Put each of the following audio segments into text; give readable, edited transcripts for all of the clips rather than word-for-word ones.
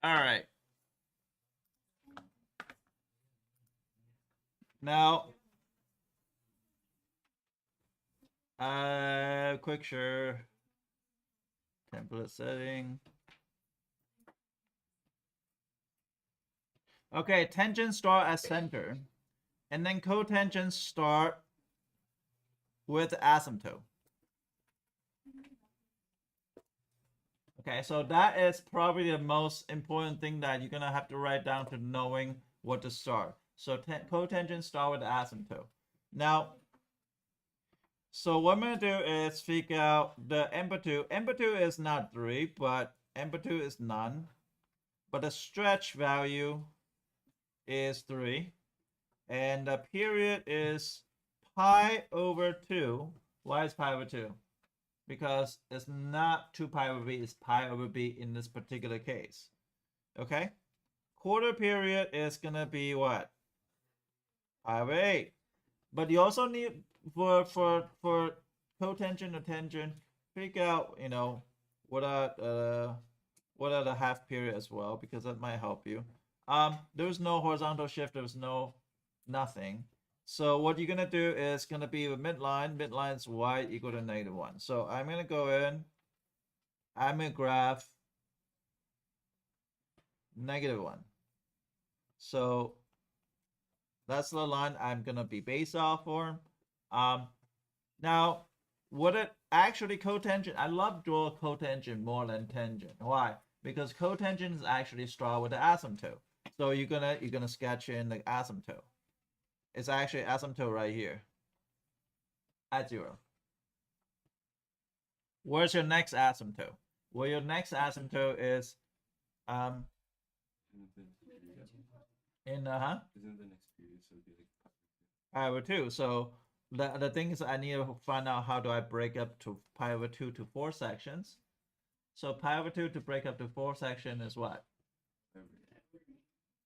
All right. Now, quick share template setting. Okay, tangents start at center, and then cotangents start with asymptote. Okay, so that is probably the most important thing that you're gonna have to write down to knowing what to start. So cotangents start with asymptote. Now, so what I'm gonna do is figure out the amplitude. Amplitude is not 3, but amplitude is none. But the stretch value is 3. And the period is pi over 2. Why is pi over 2? Because it's not 2 pi over b, it's pi over b in this particular case. Okay? Quarter period is going to be what? Pi over 8. But you also need, for cotangent or tangent, figure out, what are the half period as well, because that might help you. There's no horizontal shift, there's no nothing. So what you're gonna do is gonna be the midline. Midline is y equal to -1. So I'm gonna go in. I'm gonna graph -1. So that's the line I'm gonna be based off for. Now what it actually cotangent? I love draw cotangent more than tangent. Why? Because cotangent is actually start with the asymptote. So you're gonna sketch in the asymptote. It's actually asymptote right here at 0. Where's your next asymptote? Well, your next asymptote is in Isn't the next period so be like pi over 2. So the thing is I need to find out how do I break up to pi over 2 to 4 sections. So pi over 2 to break up to 4 section is what?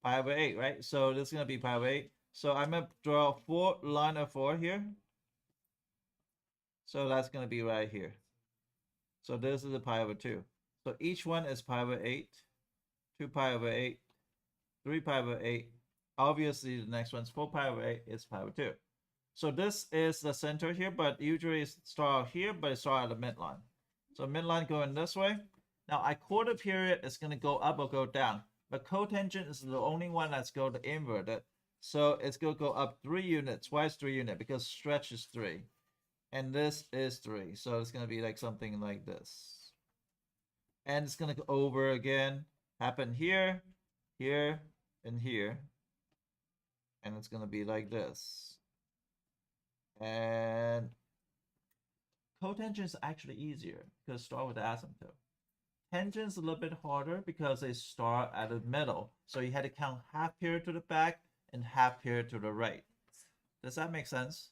Pi over 8, right? So this is gonna be pi over 8. So I'm gonna draw line of 4 here. So that's gonna be right here. So this is a pi over 2. So each one is pi over 8, 2 pi over 8, 3 pi over 8. Obviously, the next one's 4 pi over 8 is pi over 2. So this is the center here, but usually it's start here, but it start at the midline. So midline going this way. Now, a quarter period is going to go up or go down, but cotangent is the only one that's going to invert it. So it's going to go up 3 units. Why is 3 units? Because stretch is 3. And this is 3. So it's going to be like something like this. And it's going to go over again, happen here, here, and here. And it's going to be like this. And cotangent is actually easier because start with the asymptote. Tangent is a little bit harder because they start at the middle. So you had to count half period to the back and half period to the right. Does that make sense?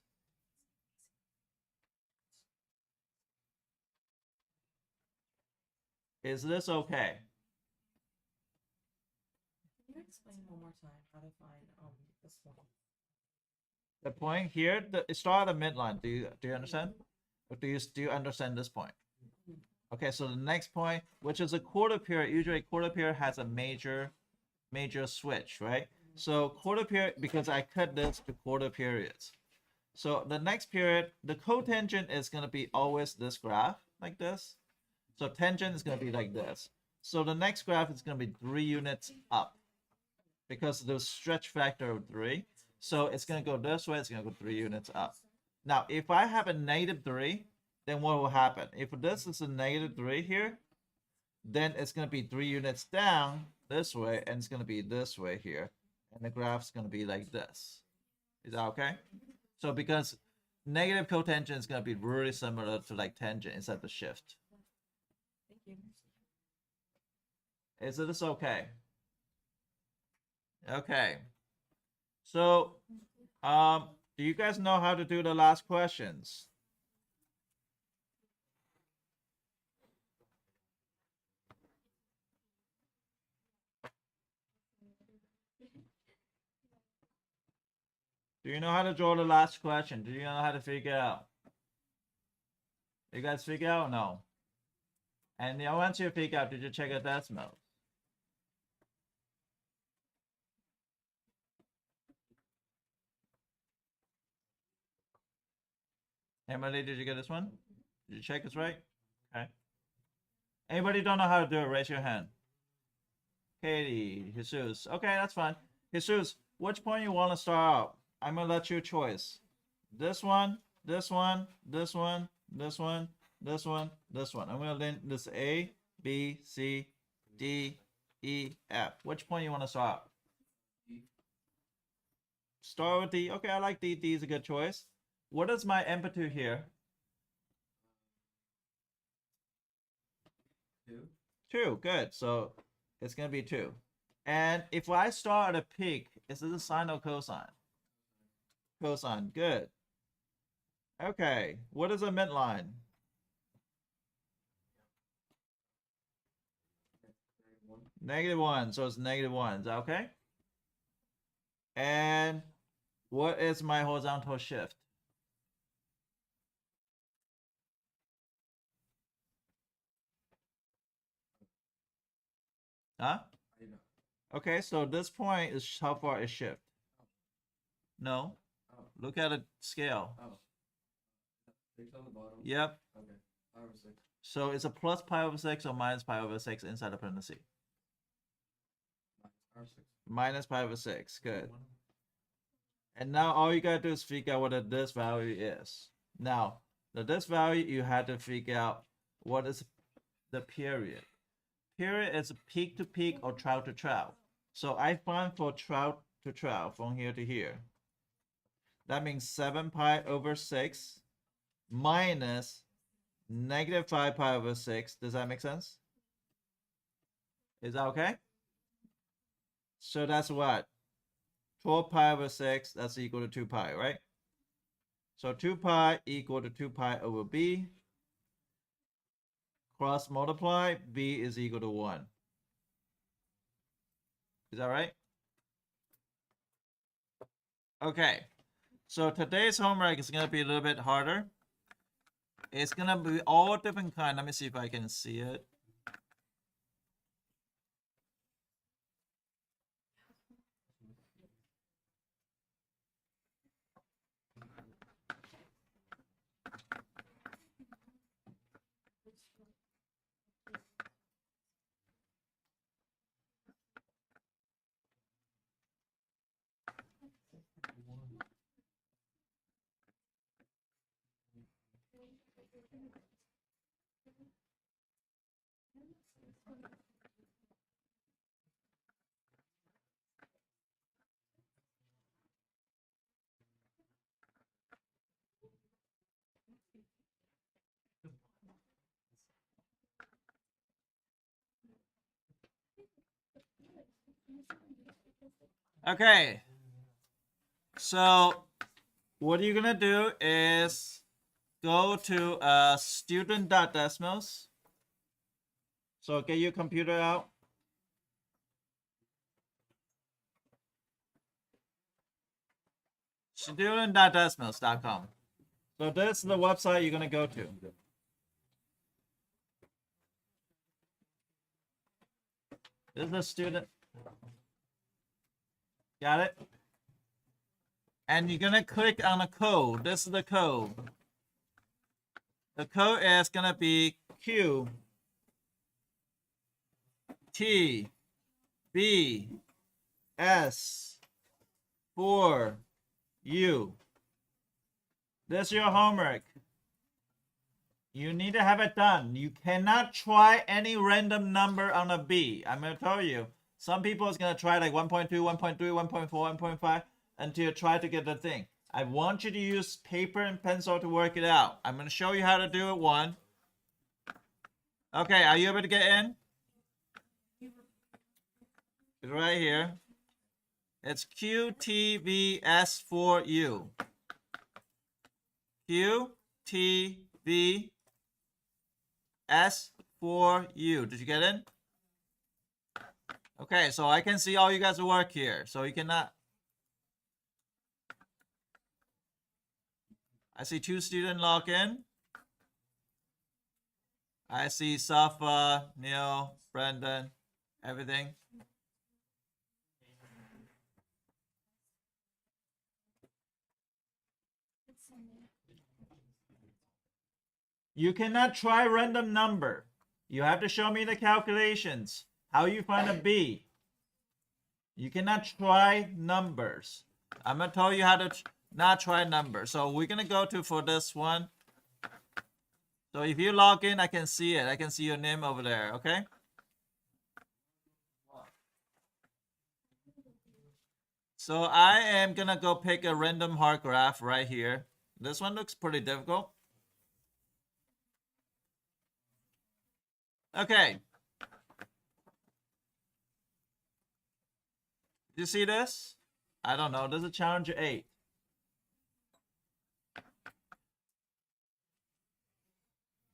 Is this okay? Can you explain one more time how to find this one? The point here, it start at the midline. Do you understand? Or do you understand this point? Okay, so the next point, which is a quarter period, usually a quarter period has a major switch, right? So quarter period, because I cut this to quarter periods. So the next period, the cotangent is going to be always this graph, like this. So tangent is going to be like this. So the next graph is going to be 3 units up because the stretch factor of 3. So it's going to go this way, it's going to go 3 units up. Now, if I have a -3, then what will happen? If this is a -3 here, then it's going to be 3 units down this way, and it's going to be this way here. And the graph's going to be like this. Is that okay? So because negative cotangent is going to be really similar to like tangent except the shift. Thank you. Is this okay? Okay. So, do you guys know how to do the last questions? Do you know how to draw the last question? Do you know how to figure out? You guys figure out or no? And once you figure out, did you check your decimals? Emily, did you get this one? Did you check it's right? Okay. Anybody don't know how to do it, raise your hand. Katie, Jesus. Okay, that's fine. Jesus, which point you want to start out? I'm gonna let you choice. This one, this one, this one, this one, this one, this one. I'm gonna link this A, B, C, D, E, F. Which point you want to start out? D. Start with D. Okay, I like D. D is a good choice. What is my amplitude here? 2. 2. Good. So it's gonna be 2. And if I start at a peak, is this a sine or cosine? Cosine. Good. Okay. What is a midline? -1. So it's -1. Is that okay? And what is my horizontal shift? Huh? I know. Okay, so this point is how far is shift? No. Oh. Look at a scale. Oh. 6 on the bottom. Yep. Okay. 5 or 6. So it's a plus pi over 6 or minus pi over 6 inside the parenthesis. Minus 6. Minus pi over 6. Good. And now all you gotta do is figure out what this value is. Now, this value, you had to figure out what is the period. Period is peak to peak or trout to trout. So I find for trout to trout from here to here. That means 7 pi over 6 minus -5 pi over 6. Does that make sense? Is that okay? So that's what? 12 pi over 6, that's equal to 2 pi, right? So 2 pi equal to 2 pi over b. Cross multiply, b is equal to 1. Is that right? Okay. So today's homework is going to be a little bit harder. It's going to be all different kind. Let me see if I can see it. Okay. So what you're gonna do is go to student.desmos. So get your computer out. Student.desmos.com. So this is the website you're gonna go to. This is the student. Got it? And you're gonna click on the code. This is the code. The code is gonna be Q T B S 4 U. This is your homework. You need to have it done. You cannot try any random number on a B. I'm gonna tell you. Some people is gonna try like 1.2, 1.3, 1.4, 1.5 until try to get the thing. I want you to use paper and pencil to work it out. I'm gonna show you how to do it one. Okay, are you able to get in? It's right here. It's QTVS4U. QTVS4U. Did you get in? Okay, so I can see all you guys' work here. So you cannot. I see 2 students log in. I see Safa, Neil, Brendan, everything. You cannot try random number. You have to show me the calculations. How you find a b. You cannot try numbers. I'm gonna tell you how to not try numbers. So we're gonna go to for this one. So if you log in, I can see it. I can see your name over there. Okay. So I am gonna go pick a random hard graph right here. This one looks pretty difficult. Okay. You see this? I don't know. This is challenge 8.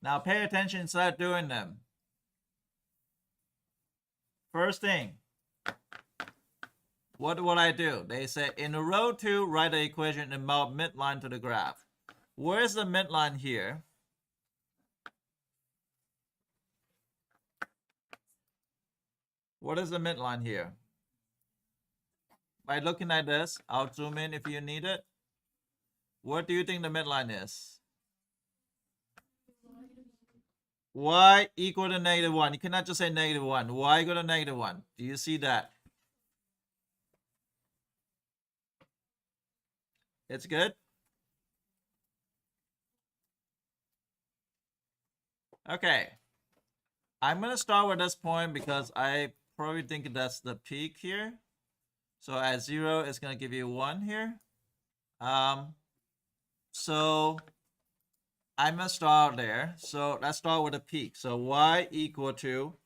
Now pay attention and start doing them. First thing, what would I do? They say in row 2, write the equation and map midline to the graph. Where's the midline here? What is the midline here? By looking at this, I'll zoom in if you need it. What do you think the midline is? Y equal to -1. You cannot just say -1. Y equal to -1. Do you see that? It's good? Okay. I'm going to start with this point because I probably think that's the peak here. So at 0, it's going to give you 1 here. So I'm going to start there. So let's start with a peak. So y equal to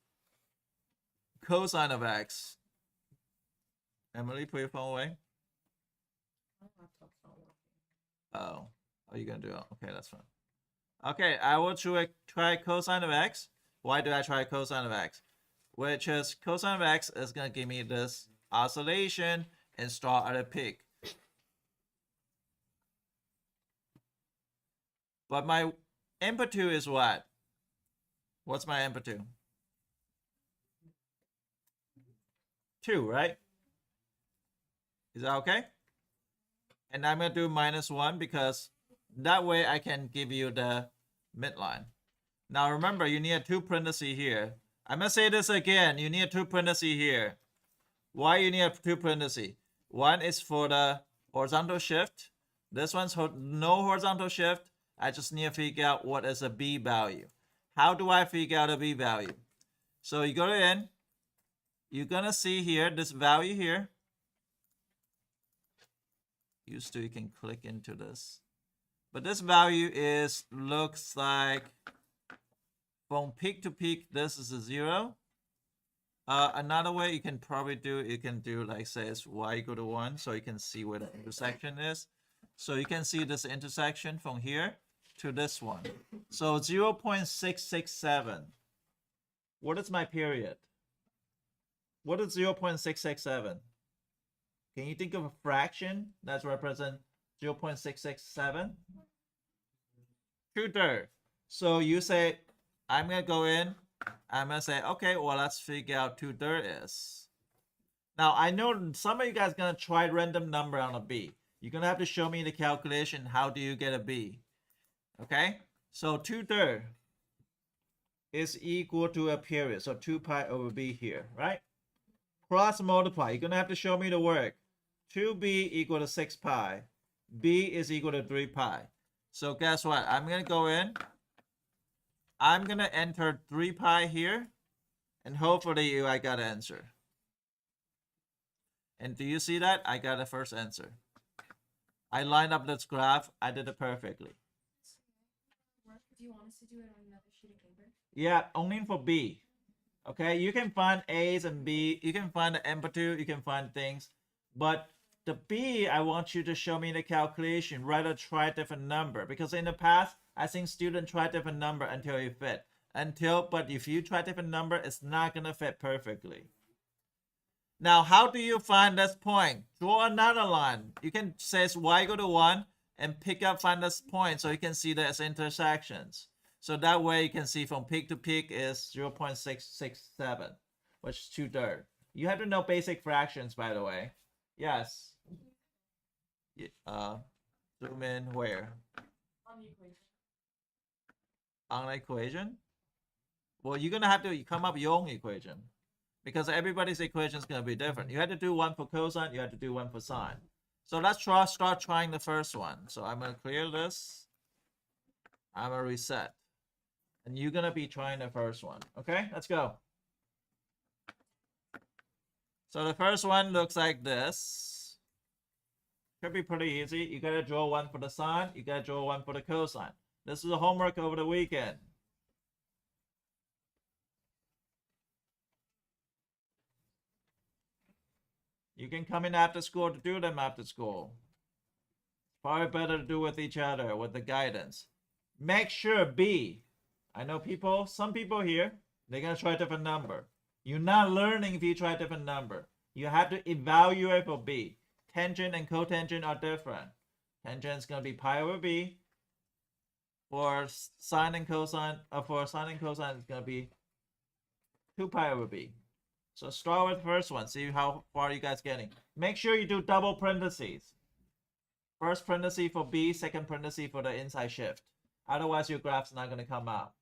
cosine of x. Emily, put your phone away. My laptop's not working. Oh, are you going to do it? Okay, that's fine. Okay, I will try cosine of x. Why do I try cosine of x? Which is cosine of x is going to give me this oscillation and start at a peak. But my amplitude is what? What's my amplitude? 2, right? Is that okay? And I'm going to do -1 because that way I can give you the midline. Now remember, you need a 2 parentheses here. I'm going to say this again. You need a 2 parentheses here. Why you need a 2 parentheses? One is for the horizontal shift. This one's no horizontal shift. I just need to figure out what is a b value. How do I figure out a b value? So you go to n. You're going to see here, this value here. You can click into this. But this value looks like from peak to peak, this is a 0. Another way you can probably do, like say it's y equal to 1, so you can see where the intersection is. So you can see this intersection from here to this one. So 0.667. What is my period? What is 0.667? Can you think of a fraction that represents 0.667? 2/3. So you say, I'm going to go in. I'm going to say, okay, well, let's figure out 2/3 is. Now, I know some of you guys are going to try random number on a b. You're going to have to show me the calculation. How do you get a b? Okay? So 2/3 is equal to a period. So 2 pi over b here, right? Cross multiply. You're going to have to show me the work. 2b equal to 6 pi. b is equal to 3 pi. So guess what? I'm going to go in. I'm going to enter 3 pi here. And hopefully I got an answer. And do you see that? I got the first answer. I lined up this graph. I did it perfectly. Do you want us to do it on another sheet of paper? Yeah, only for b. Okay, you can find a's and b. You can find the amplitude. You can find things. But the b, I want you to show me the calculation. Rather try a different number. Because in the past, I think students try a different number until it fit. But if you try a different number, it's not going to fit perfectly. Now, how do you find this point? Draw another line. You can say it's y equal to 1 and find this point so you can see there's intersections. So that way you can see from peak to peak is 0.667, which is 2/3. You have to know basic fractions, by the way. Yes. Zoom in where? On the equation. on an equation? Well, you're gonna have to come up with your own equation because everybody's equation is gonna be different. You had to do one for cosine, you had to do one for sine. So let's start trying the first one. So I'm gonna clear this. I'm gonna reset. And you're gonna be trying the first one. Okay, let's go. So the first one looks like this. Could be pretty easy. You gotta draw one for the sine, you gotta draw one for the cosine. This is the homework over the weekend. You can come in after school to do them after school. It's probably better to do with each other, with the guidance. Make sure B. I know some people here, they're going to try a different number. You're not learning if you try a different number. You have to evaluate for B. Tangent and cotangent are different. Tangent is going to be pi over B. For sine and cosine, it's going to be 2 pi over B. So start with the first one. See how far you guys getting. Make sure you do double parentheses. First parenthesis for B, second parenthesis for the inside shift. Otherwise, your graph's not going to come out.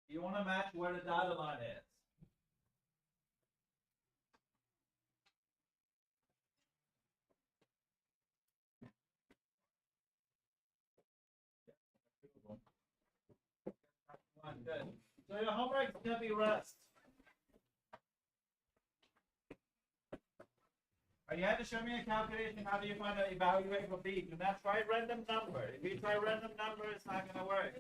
You want to match where the dotted line is. Good. So your homework is going to be rest. You have to show me a calculation. How do you find an evaluate for B? Do not try random number. If you try random number, it's not going to work.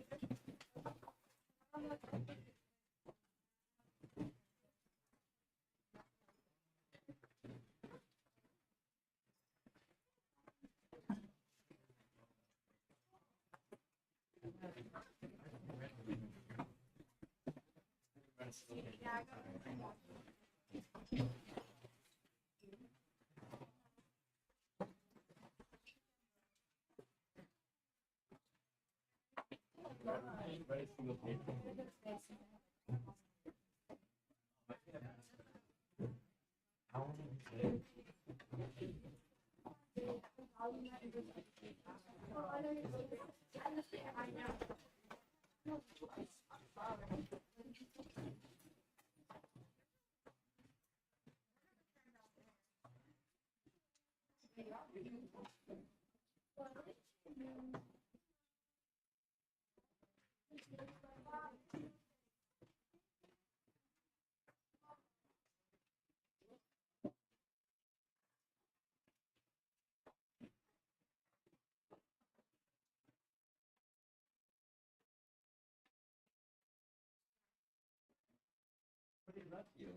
Everybody loves you.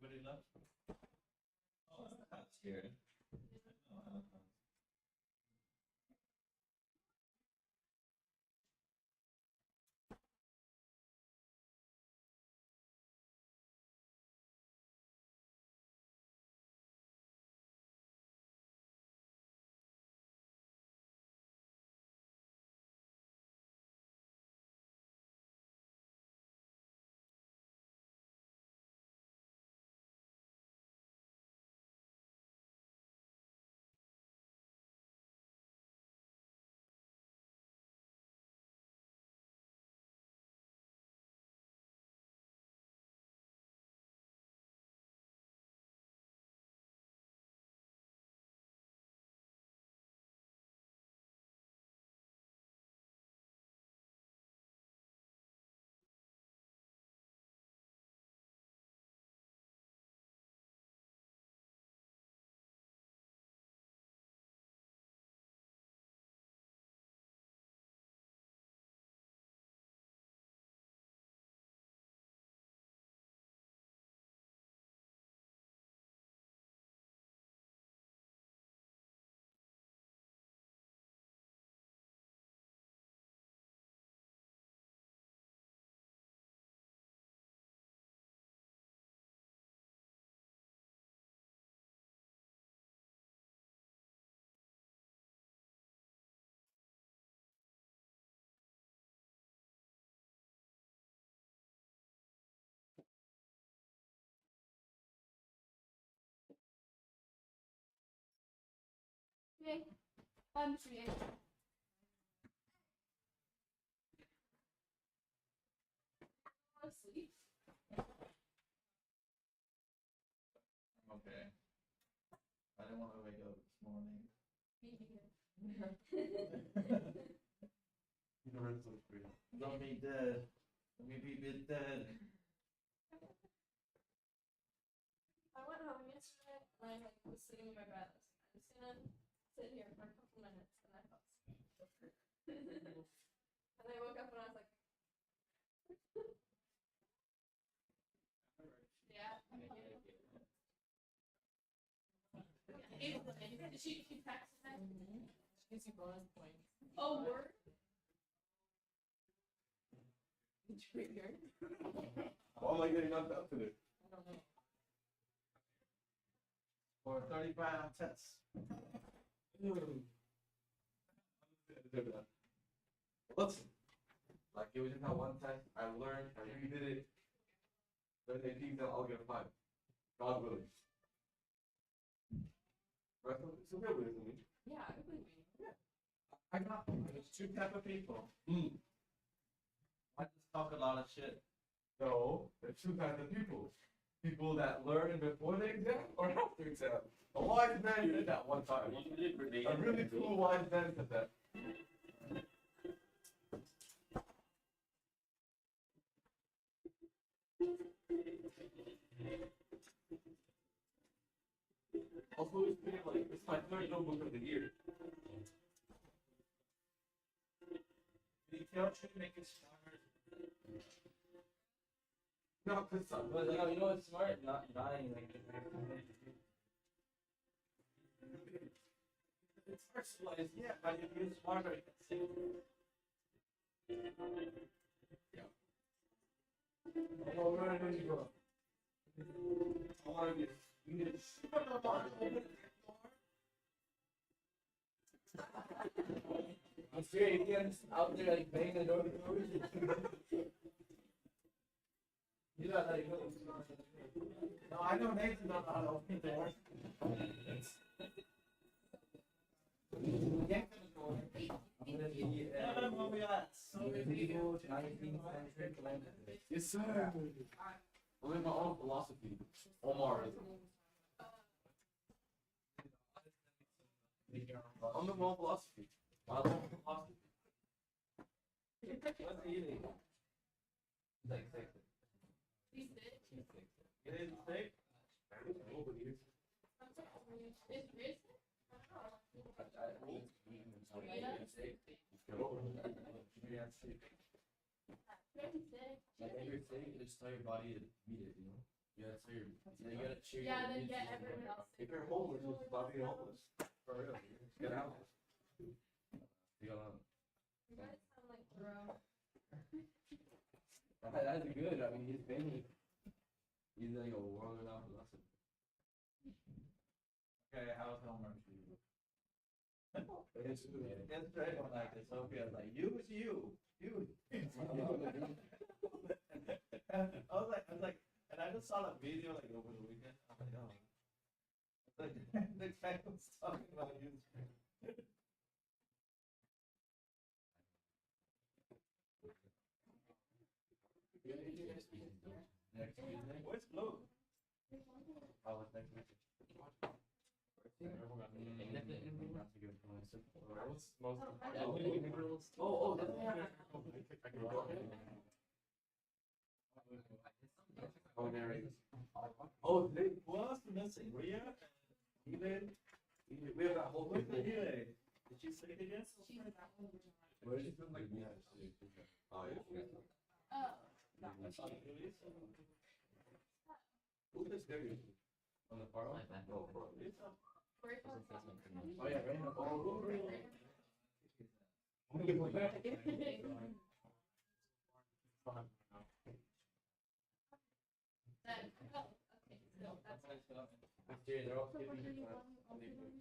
Everybody loves you. Oh, that's scared. Yay. I'm free. Asleep. Okay. I didn't want to wake up this morning. Don't be dead. Let me be dead. I went home yesterday and I like was sitting in my bed. I was gonna sit here for a couple minutes and I fell asleep. And I woke up and I was like, yeah. Did she text me? Gives you bonus points. Oh, word? Trigger. Why am I getting knocked out today? I don't know. For 35 on tests. Listen, like it was just that one test. I learned, I redid it. There's a team that I'll get a 5. God willing. Right? So it's a real with me. Yeah, I believe you. I got there's two type of people. Mm. One just talk a lot of shit. No, there's 2 kinds of people. People that learn before the exam or after exam. A wise man did that one time. A really cool wise man did that. Also, it's been like, it's my 3rd notebook of the year. Detail should make it smarter. No, cause some, But like, you know what's smart? Not dying like It's personalized, yeah, but if you're smarter, you can see. oh, where did you go? I want to get, you get I'm serious, you can't just out there like banging the door. You know how you go. No, I know Nathan don't know how to open the door. Yank the door. I'm gonna be Yeah, where we at? So medieval 19th century London. Yes, sir. I live my own philosophy. Omarism. I'm the own philosophy. I love philosophy. What's eating? Like six. He's sick. It is steak. Nobody is. Is Riz sick? I don't know. Very sick. Like when you're sick, you just tell your body to beat it, you know? You gotta tell your, you gotta cheer Yeah, your then immune get system everyone up. else sick. If you're homeless, it's about being homeless. For real. Get out. You gotta, You guys sound like bro. that's good. I mean, he's like a world-renowned philosopher. Okay, how's homework for you? It's It's great when like this. Sophia's like, you is you. You. I was like, and I just saw that video like over the weekend. I was like, oh. It's like, the guy was talking about you. Next Tuesday? Where's Blue? Oh, it's next week. That's a good point. Oh, that's Oh, there it is. Oh, they, Who else is missing? Rhea? even, we have that whole Where's the thing. Elaine? Did she say it again? Where is it? Like, yeah. Oh, yeah. Oh. Who's this guy? On the far one? Oh, bro. Very fun. Oh, yeah, right now. Oh, Then, oh, okay, so that's. they're all So what skipping. do you want? I'll do it.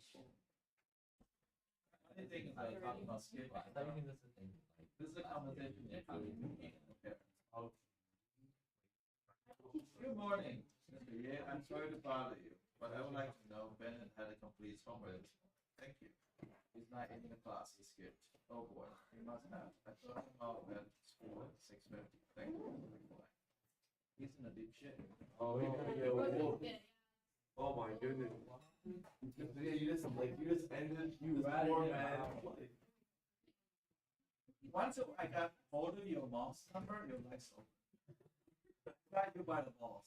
Funny thing is like talking about skipping. I thought you knew this is a thing. Like, This is a conversation you have with me and the parents. Good morning, Mr. Ye. I'm sorry to bother you, but I would like to know Ben had a complete homework. Thank you. He's not in the class. He skipped. Oh boy, he must have. I saw him out at school at 6:50. Thank you. He's in a deep shit. Oh, Like, yeah. go to- Oh my goodness. Yeah, you just ended. You was Right, poor yeah. man. Once I got hold of your mom's number, you're like so. Got you by the balls.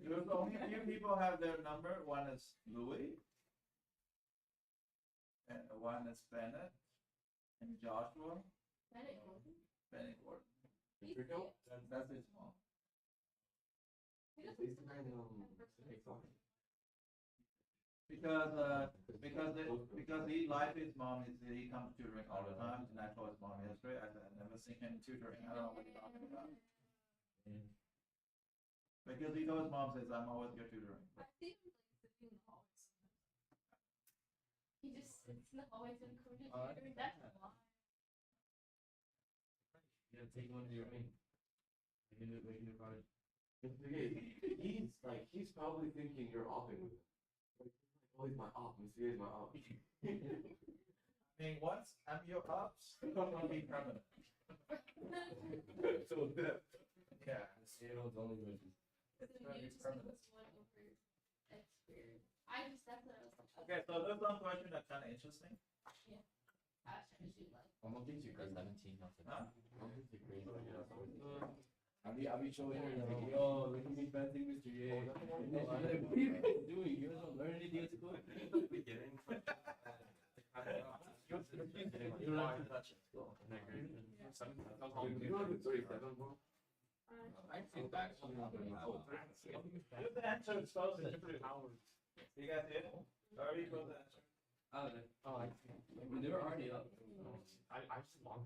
There's only a few people have their number. One is Louis, and one is Bennett, and Joshua. Bennett Gordon. Bennett Gordon. He's Rico? cute. That's his mom. He doesn't sound like Because he like his mom, he comes tutoring all the time, and I told his mom yesterday, I said, I've never seen him tutoring, I don't know what you're talking about. Because he told his mom, says, I'm always your tutoring. I think like sitting in the hallways. He just sits in the hallways and encourages tutoring. That's why. You gotta take one to your own. Making it hard. He's probably thinking you're offing with him. Like, oh, he's my op. Monsieur is my op. I mean, once I'm your ups, it'll be permanent. So that. Yeah. Seattle's only good. So you just like this one over experience. That's what I was like. Okay, so there's one question that's kind of interesting. Actually, like. I'm gonna teach you grade 17. Huh? I'm gonna teach grade 17. I'll be showing her like, yo, look at me fencing, Mr. Ye. And then she's like, what are you guys doing? You guys don't learn anything at school? Beginning. You don't have to touch it. You don't have a 37, bro? I think that's Who's the answer is supposed to? You guys did? Already put the answer. I mean, they were already up. I just long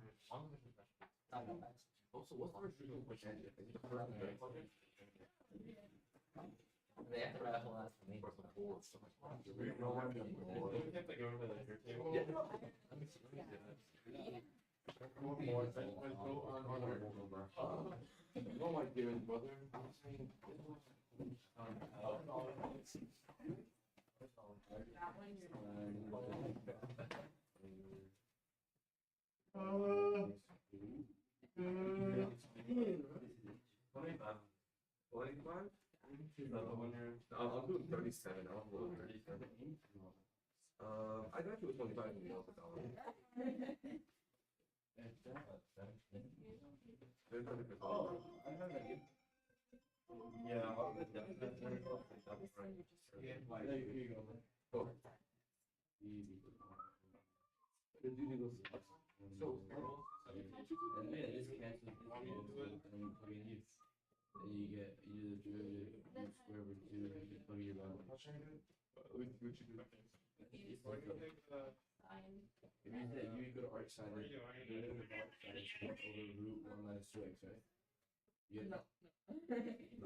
Also, what's our shooting percentage? Is it the first and third project? They have to raffle last for me. Or the fourth? No one can go. Yeah. No, my dear brother. That one you're. I'm doing 37. I'm doing 37. I got you with 25 in the office. Oh, I know that you. Yeah, all the Here you go, man. Oh. Easy. So, And yeah, this cancels and then you plug in here. Then you get either the derivative of square root of 2, you can plug your value. It's like if you said you go to arc sine, then the derivative of arc sine is 1 over root 1 minus 2x, right? You get No.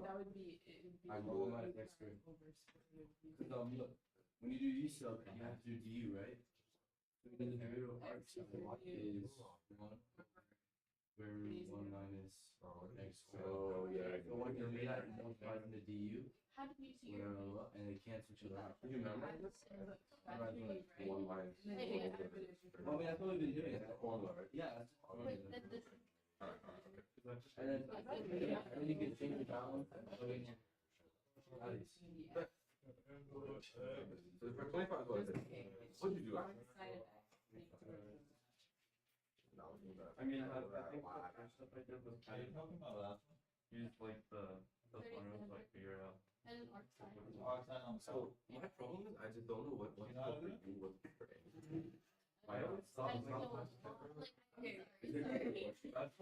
That would be, it would be. I roll minus x squared. Over square root of Because look, when you do u sub, you have to do du, right? So then the derivative of arc sine is 1 square root 1 minus x squared. oh, yeah. So what you're made out of multiply from the du, How did you see whatever, your? and they cancel each other out. Did you memorize this? One minus. And then Yeah, you yeah. have derivative of- Oh, I mean, that's what we've been doing. It's a formula, right? Yeah, that's what Wait, we're that doing. this. And then you can change the balance. So we can. So for 25, what is it? What'd you do? Wrong side of X. No, you know. I mean, I think stuff like that was Are you talking about last one? use like the formulas like figure it out. And an arc sine. So my problem is I just don't know what's You know how to do for you, what's for A. I always thought And so, sometimes. like, okay,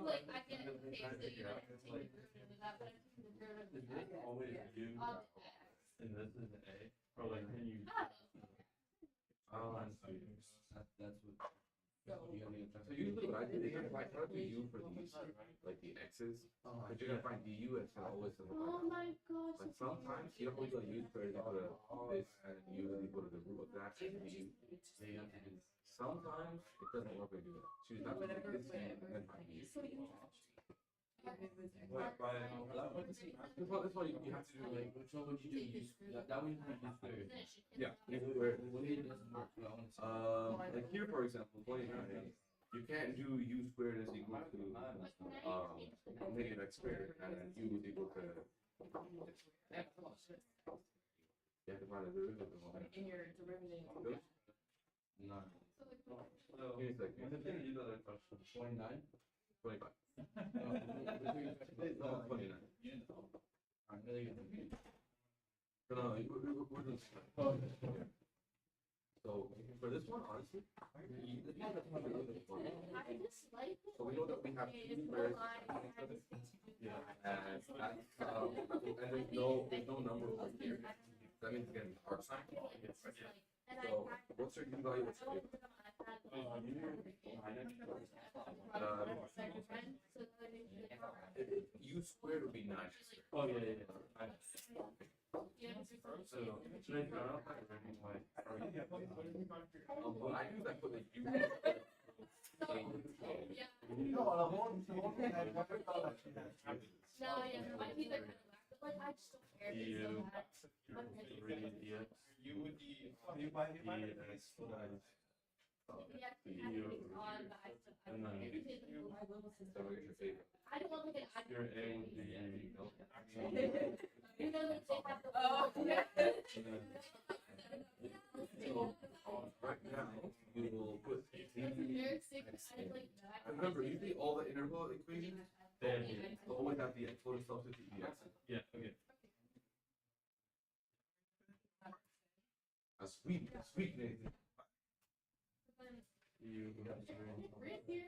like, I get it, okay, so you have to take the derivative of that, but I'm taking the derivative Is of this that always u on the X. and this is an a? Or like can you? That's what. So, You gotta get So usually what I do is if I try to do U for these, like the X's, but you're gonna find DU and so always oh simplify. my gosh. Like sometimes you don't really go U squared, you go to this and usually go to the root of that and DU. They have to do. Sometimes it doesn't work when you do that. So you just have to do this and then find U. So you But by that's why you have to do like Which one would you do? Use that one you use square. yeah. What way does it work? I wanna see. Like here for example, 29, you can't do u squared is equal to negative x squared and then u is equal to. You have to find a derivative of that. In your derivative. No. Give me a second. When the thing you do that question. 29? 25. No, 29. I'm really good. No, we're doing. So for this one, honestly, this one doesn't have a limit for it. I just like it. So we know that we have It's two no squares. line, I just think to do Yeah, that. and that's, and there's no number over here. That means again, arc sign. It's just like, and I So had- what's your u value? What's I your don't put them on iPad. so that would be u squared would be 9. Oh, yeah, yeah, yeah. So Should I turn off my ring light? what I do is I put the u. No, yeah, my teeth are kind of black, but like I just don't care. It's so bad. You would be Yeah, everything's on, but I still And then- everything's like, My little So sister. what's your favorite? I don't want like an your iPad. A would be You know that they have the. Oh, yeah. So right now you will put. They're sick, I like that. And remember, usually all the interval equations will always have the exponent substitute the x. Yeah, okay. A sweet Nathan. You Right here.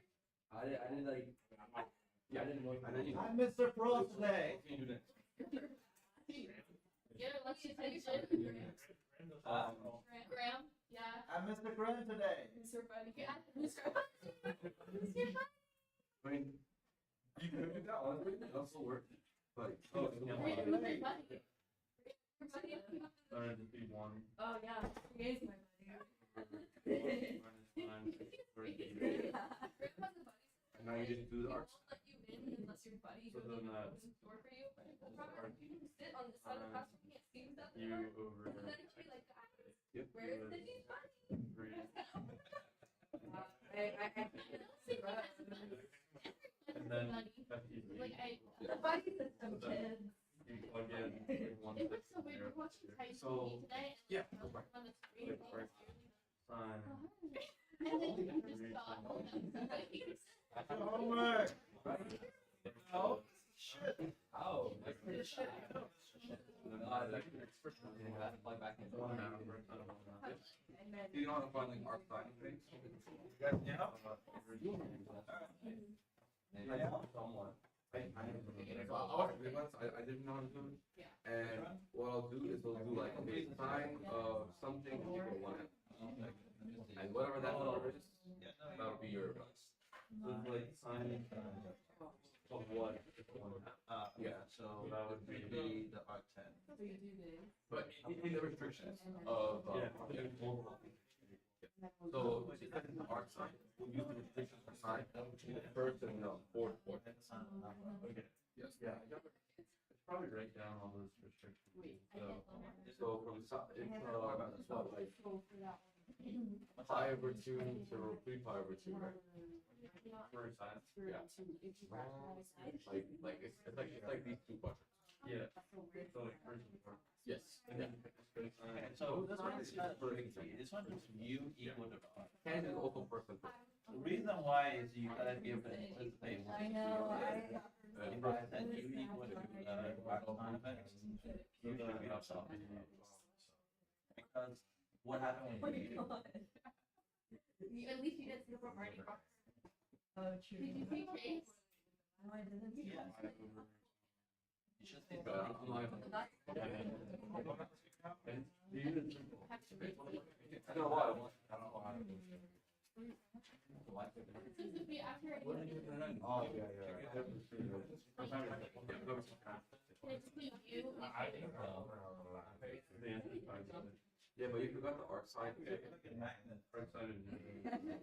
I didn't like. I didn't know. And then you. I'm Mr. Pro today. What can you do next? Get a lucky attention. Graham, yeah. I'm Mr. Graham today. Mr. Buddy. Yeah, Mr. Who's your buddy? I mean, you could do that honestly, that'll still work. But Oh, yeah, yeah. Who's your buddy? Your buddy? Or just be one. Oh, yeah. He is my Minus 9, 3. and now you just do the arcs. Won't let you in unless your buddy So goes then to that's the door for you. You can sit on this side of the house, you can't see who's out U there. over And then it'll be like, guys, Yep. where's the new buddy? 3. And then that's easy. Like I, The buddy system, kids. You plug in one it was so weird. We're watching Titan So, TV today. yeah, And go back. on the screen, sign. and then you just saw all that. Homework. Oh, Shit. Oh. Plug back in. 1 hour. Out of 1 hour. And then. you know how to find like arc sign things? Yeah. Somewhat. I didn't know how to do it. And what I'll do is I'll do like a sign of something equal 1. And whatever that number is, that'll be your. So it's like sign of what? Yeah, so That that would would be- be the arc 10. So you do this. But in the restrictions of. Yeah. So because it's an arc sign, we'll use the restrictions for sign in the first and fourth point. Okay. Yes. Yeah. It's probably write down all those restrictions. Wait, So from it's like Go for that pi over 2 to 3 pi over 2, right? For signs. Yeah. Like it's like these two buckets. Yeah. That's so weird. So like first and fourth. Yes. And then straight sign. Okay, so this one is not for this one is u equal to r. 10 is also first and fourth. The reason why is you gotta give the implicit I know, if I said u equal to arc convex, u should be upside. Because what happened when you At least you didn't see from Marty Fox. Oh, true. Did you see Chase? No, I didn't. Yeah. You should see But I'm not. And do you just Have to read. I know why. I don't know why. Since if we after it, Oh, yeah, yeah. can it just be you? Yeah, but you forgot the arc sign. So after if you would be good.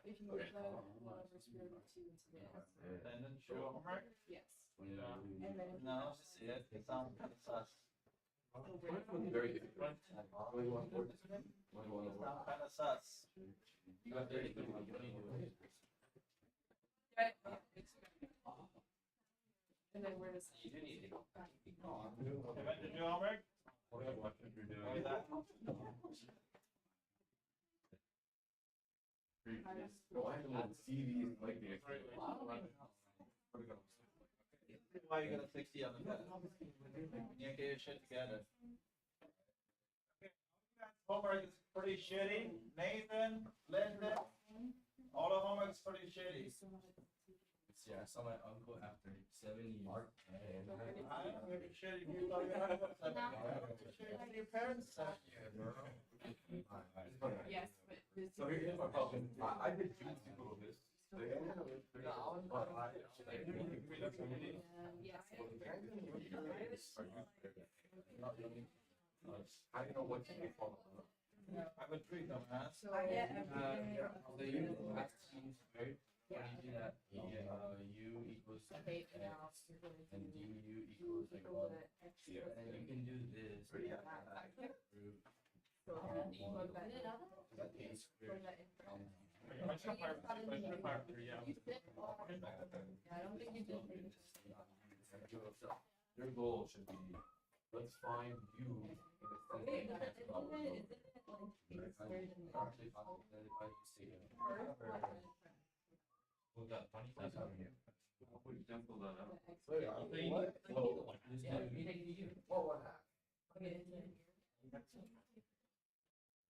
If you move that one over spirit of two into the S. And then show homework? Yes. And then. No, let's see it. It sounds kind of sus. Very difficult. It sounds kind of sus. You got 30. And then where does? You do need to go. Did you do homework? What are you doing? Or that? No, I don't see these like the Why you got a 60 on the test? You get your shit together. Homework is pretty shitty. Nathan, Linda, all the homework's pretty shitty. Yeah, I saw my uncle after 7 years. I don't give a shit if you thought you had what's up. Your parents said. Yes, but this. So here's my problem. I did choose to go this. I don't know what to follow. I would treat them, huh? So I get So you have to use squared. When you do that, you get u equals Okay, x now. and du equals like 1. And you can do this root So then you plug that in. that a squared. I don't think you did. Your goal should be, let's find u in the Wait, center. but isn't it like squared in the Actually, if I say We've got 20 over here. I'll put example that out. You take the U.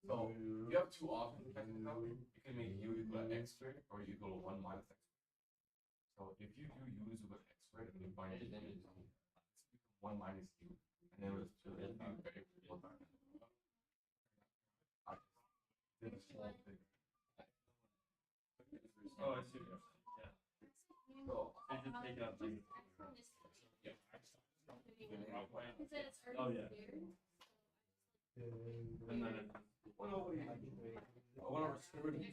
So you have two options. You can make u equal to x squared or u equal to 1 minus x squared. So if you do u is equal to x squared and you find it, then it's 1 minus u, and then it'll be very this small thing. Oh, I see. Yeah. So So you just take out the. Oh, yeah. And then it. 1 over 1 over square root of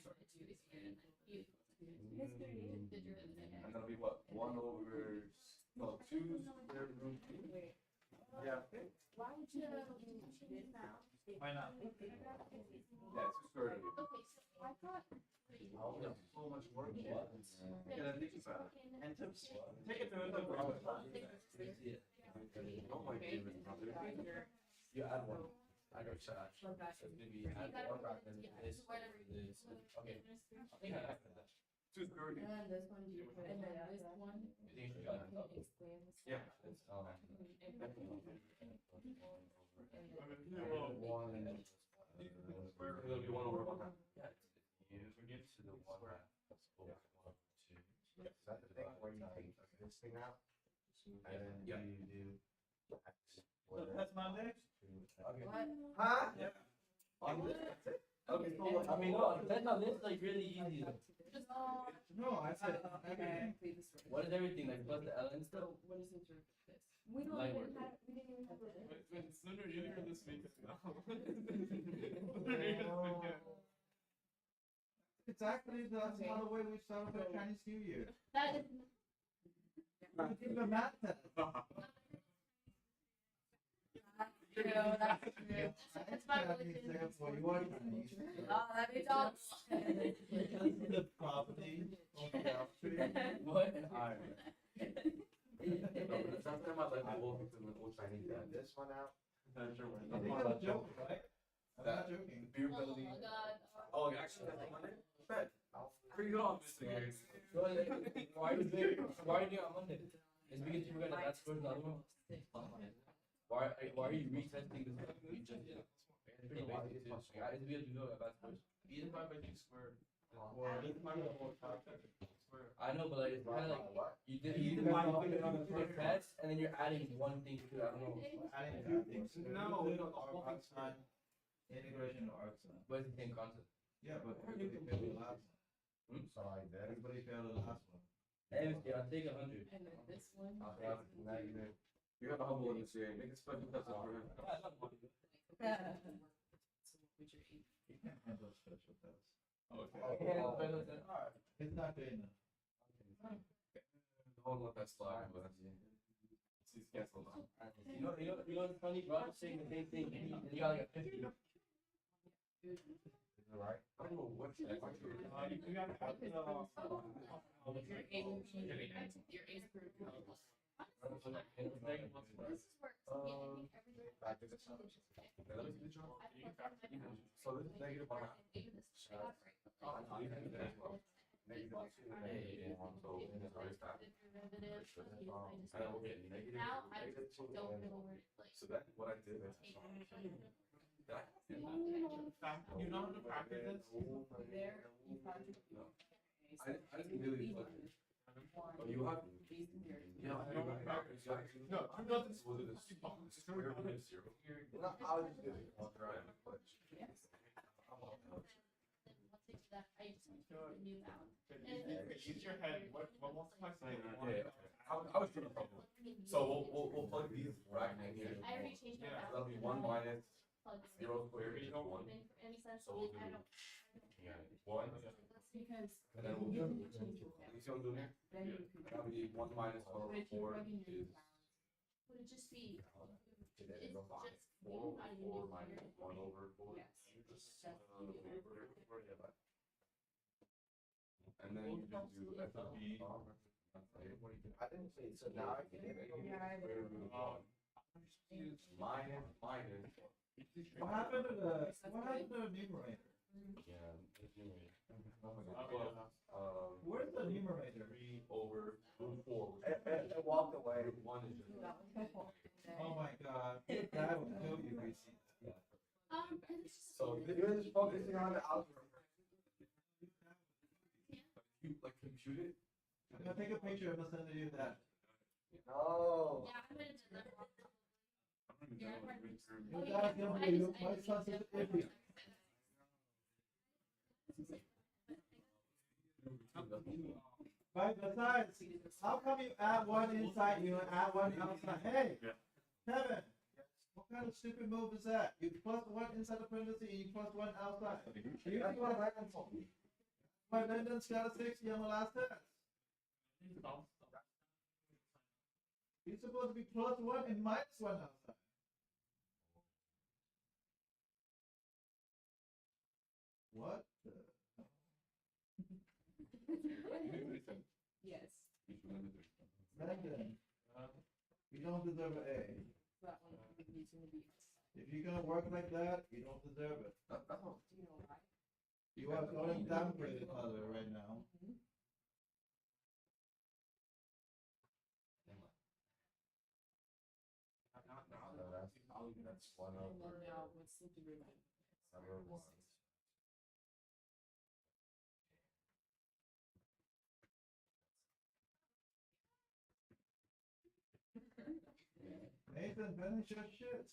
and that'll be what? 1 over 2 square root. Yeah. Why would you change now? Why not? Yeah, 2 square root. Okay, so I thought. So much work. Yeah, think about it. And to take it to a different Oh my favorite brother. You add 1. I go chat. So maybe add 1 and this. Okay. I think I have that. 2 square root. And then this one, do you put, and then this one, You think you got it? can you explain this? Yeah. It's it'll be 1 over 1 half. Yeah. You get to the 1 half. Over 1, 2. Is that the thing where you take this thing out? And then Yeah. you do X. So that's Monday? What? Huh? Yeah. On this? Okay, so I mean, no, that's not this like really easy. No, I said Exactly this way. What is everything like plus the L and stuff? So what is the root of this? We don't Like- even have, we didn't even have a. It's been sooner earlier this week as well. it's actually that's not the way we celebrate Chinese New Year. That is. We did the math test. True, that's true. That's my religion. Example, you are Chinese. Oh, that makes sense. The property of the tree. What? The first time I like both of them old Chinese Take this one out. I think that's a joke, right? I'm not joking. beer Oh building. my god. Oh, actually, that's on it. Bet. Bring it on, Mr. Gates. Why are you doing on Monday? It's because you forgot that that's for the other one. Why are you retesting this one? You just did it. It's pretty basic too. Yeah, it's because we know about first. Either 5 by 2 square. I know, but like it's kind of like What? you did the test and then you're adding one thing to it. I don't know. Adding that thing. No, arcsine. Integration of arcsine. But it's the same concept. Yeah, but everybody failed the last one. So like this. Everybody failed the last one. Anyways, I'll take 100. And then this one. I'll have negative. You have a humble in this year. Make a special test for him. with your eighth. You can't handle special tests. Okay. Alright. It's not good enough. Don't let that slide, but it's canceled out. You know what's funny, bro? I'm saying the same thing, and you got like a 50. Is it right? I don't know what the heck. Your eighth, your eighth group. This is works. Back to the sun. Let me see the chart. So this is negative one. Oh, no, you can do that as well. Negative one. So it's already that. And then we'll get negative. Now I negative two. don't know where to like. So then what I did is. That. You know how to practice this? There, you practice. No. I didn't really like it. But you have. Yeah, I know. No, I'm not this. Was it this? It's zero. No, I was just doing it. Yes. I just knew that. Use your head. What multiplies by Yeah, I was doing a problem. So we'll plug these right in here. I already changed my So that'll be 1 minus plug 0 squared, which is 1. any sense. So we'll do I don't. 1. Because And then we'll do. You see what I'm doing here? then you can. That'll be 1 minus 1 over But if you're 4 plugging your is Would it just be? Did It's it go just fine? 4 over 4 minus 1 over 4. Yes. And then you just do F of B. I didn't say, so now I can get it. Yeah, I Square root of 1 minus. What happened to the numerator? Where's the numerator? 3 over root 4. It walked away. Root 1 is just. Oh my god. That would kill you, Gracie. So You're just focusing on the algorithm. you like compute it. I'm gonna take a picture and send you that. No. Yeah, I would have done that. You guys don't believe my son's an idiot. Right, besides, how come you add one inside, you add one outside? Hey, Kevin, what kind of stupid move is that? You plus one inside the parentheses, you plus one outside. You That's what I told you. My Lyndon's got a 60 on the last test. He's supposed to be plus one and minus one outside. What? the- Yes, Lyndon, you don't deserve an A. that one would be to be. If you're gonna work like that, you don't deserve it. That's all. Do you know why? You are going downgraded, mother, right now. That's one And over then now, what's the derivative? number 1. Nathan, finish your shit.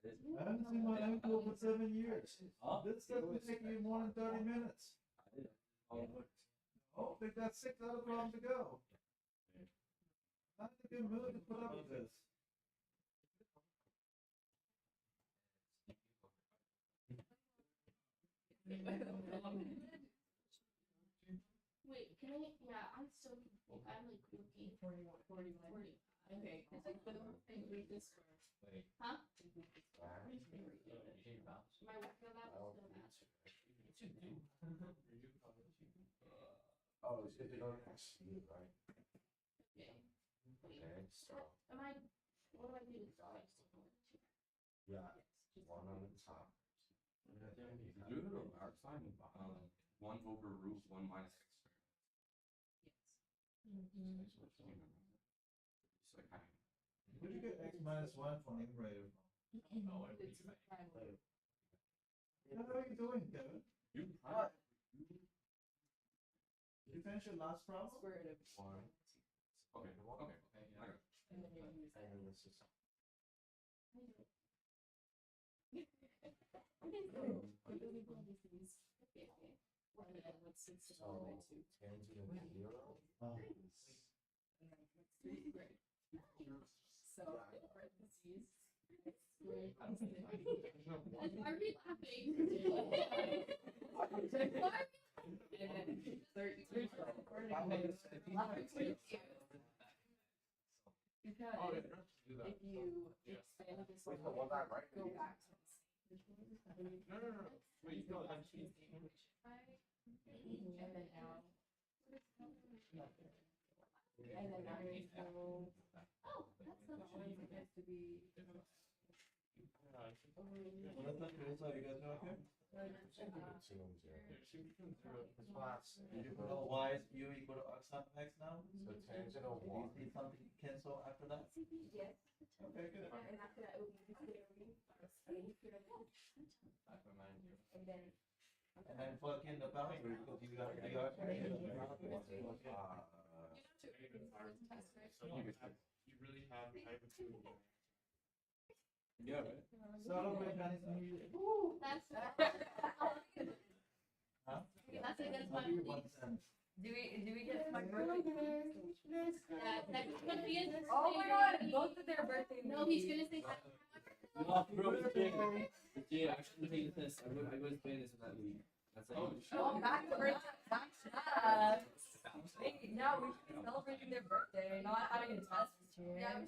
I haven't seen my uncle for 7 years. This stuff will take you more than 30 minutes. Oh, they got 6 other problems to go. Not in a good mood to put up with this. Wait, can I? Yeah, I'm so confused. I'm like looking. 41. Okay, it's like the include this square. Huh? Include this My work about Oh, so bad. Oh, it's going to see, right? Okay. Okay, so, Am I? What do I do? yeah, one on the top. You do it on our side, 1 over root 1 minus x squared. So kind of. Where'd you get x minus 1 from numerator from? It's the primary. What are you doing, Kevin? You Did you finish your last problem? Square root of. One. Okay. I got it. And then you use And that. then this is. And then what's 6 divided by 2? 10 to the 0. Oh. And then what's 3 squared? So, parentheses, x Are we laughing? Because Oh, yeah, do that. if you expand this Wait, but was I right? go back to No. Wait, no, that's and then out. And then that means so Oh, that's not one has to be. So you guys are okay? Class. So y is u equal to x times x now? So tangent of Do you one. see something cancel after that? yes. Okay, good. And after that, it would be theory. And then. And then plug in the boundary because you got the Uh, So you really have type of two. Yeah, right. Celebrate Chinese New Year. That's. Huh? That's a good I'll give you one. 1 cent. Do we get my birthday? Yeah, that's gonna be a. Oh my god, both of their birthdays. No, he's gonna say. No, bro, yeah, I shouldn't take the test. I go to Spanish in that league. That's like. Oh, back to back to that. Wait, no, we should be celebrating their birthday, not having a test this year. Yeah.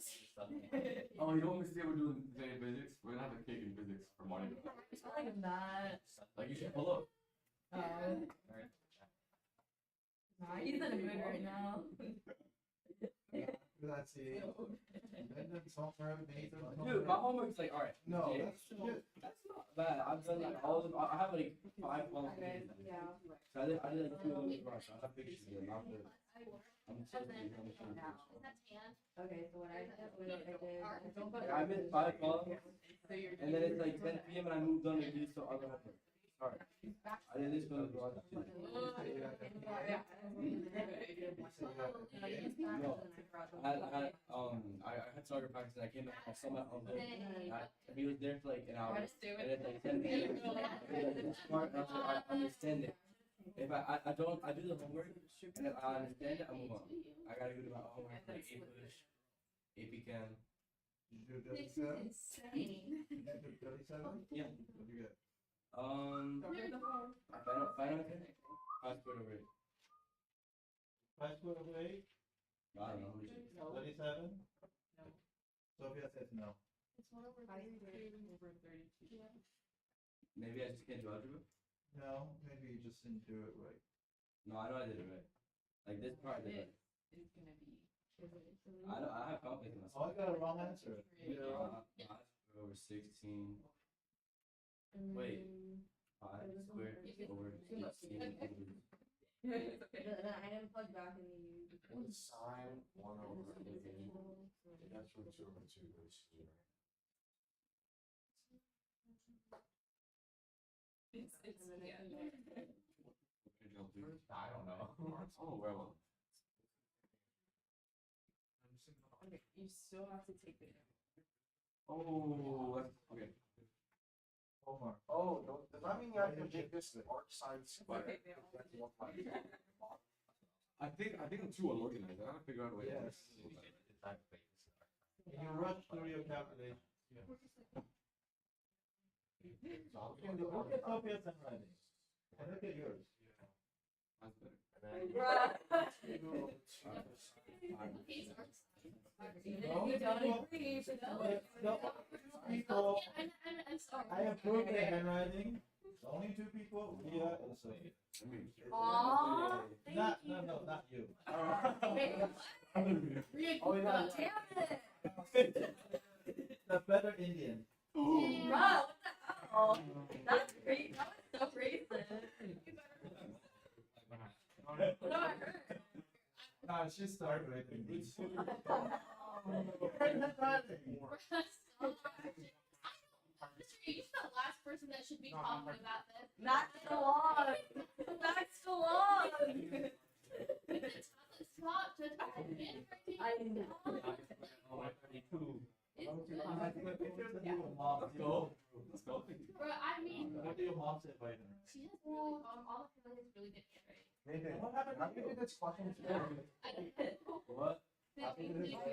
Oh, you want me to say we're doing today physics? We're gonna have a cake in physics for morning. It's not like I'm not. Like you should pull up. Nah, he's in a mood right now. That's it. Dude, my homework's like, alright. No, okay, that's so good. that's not bad. I've done like all of them. I have like 5 columns. Yeah. So I did like 2 of them before, so I have pictures of them. I'm so Is that tan? Okay, so what I did, I missed 5 columns, and then it's like 10 p.m. and I moved on to do some other homework. Sorry. I did this one as well. I had soccer practice and I came back and I saw my uncle. He was there for like an hour. And it's like 10 p.m. And smart enough to understand it. If I don't, I do the homework and if I understand it, I move on. I gotta go do my homework like English, AP Chem. This is insane. Yeah. What'd you get? Final 10? Passport over it. 5 squared over 8? I don't know. 37? No. Sophia says no. It's 1 over 32. Yeah. Maybe I just can't do algebra? No, maybe you just didn't do it right. No, I know I did it right. Like this part I did it. It's gonna be. I have confidence in Oh, I myself. got a wrong answer. Passport over 16. Wait. 5 squared over 16. Then I didn't plug back in the. Sine 1 over 8. That's root 2 over 2 is 0. I don't know. Oh, well. Okay, you still have to take it. Oh, okay. Homework. Oh, does that mean I can make this arc sine square? That's 1 pi. I think I'm too unorganized. I gotta figure out a way. Yes. Can you rush through your calculation? Look at Sophia's handwriting. And look at yours. That's better. And then Okay, No, You don't people- agree, but no, people, I'm sorry. I approve the handwriting. The only 2 people, Leah and Sophia. I mean, Aww. Not not you. Oh, yeah. Damn it! The better Indian. Bro, what the hell? That's great. That was so racist. No, I heard. Nah, she started writing. You're the last person that should be talking about this. Max Salon. Max Salon. Stop to talk handwriting. I know. It's What good. did your mom Let's go. Let's go. Bro, I mean, What did your mom say by her? she has really, all of her is really good handwriting. Nathan, What happened how to do you you? do this question? I did. What? Did you- did you- What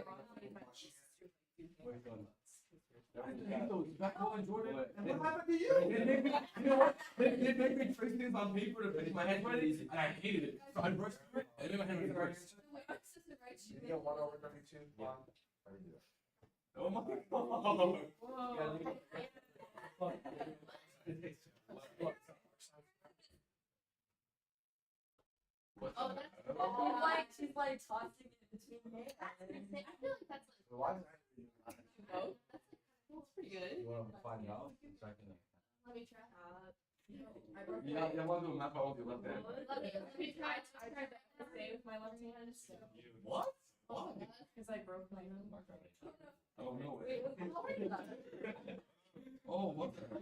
are you doing? I just use those Beckham and Jordan. What? And what happened to you? They made me, you know what? They made me trace things on paper to make my handwriting, and I hated it. So I brushed through it, and then my handwriting worse. My sister writes you. You get 1/32? Yeah. How do you do that? Oh my god. Whoa. Oh, that's She's like tossing it between hands. I feel like that's like So why did I do that? Oh, that's pretty good. You wanna find out? So I can. let me try. I broke Yeah, you want to do a map out with your left hand. Let me try. I tried to stay with my left hand. What? Oh Why? my god. Because I broke my nose. Oh, no Wait, way. how are you that? Oh, what the? Do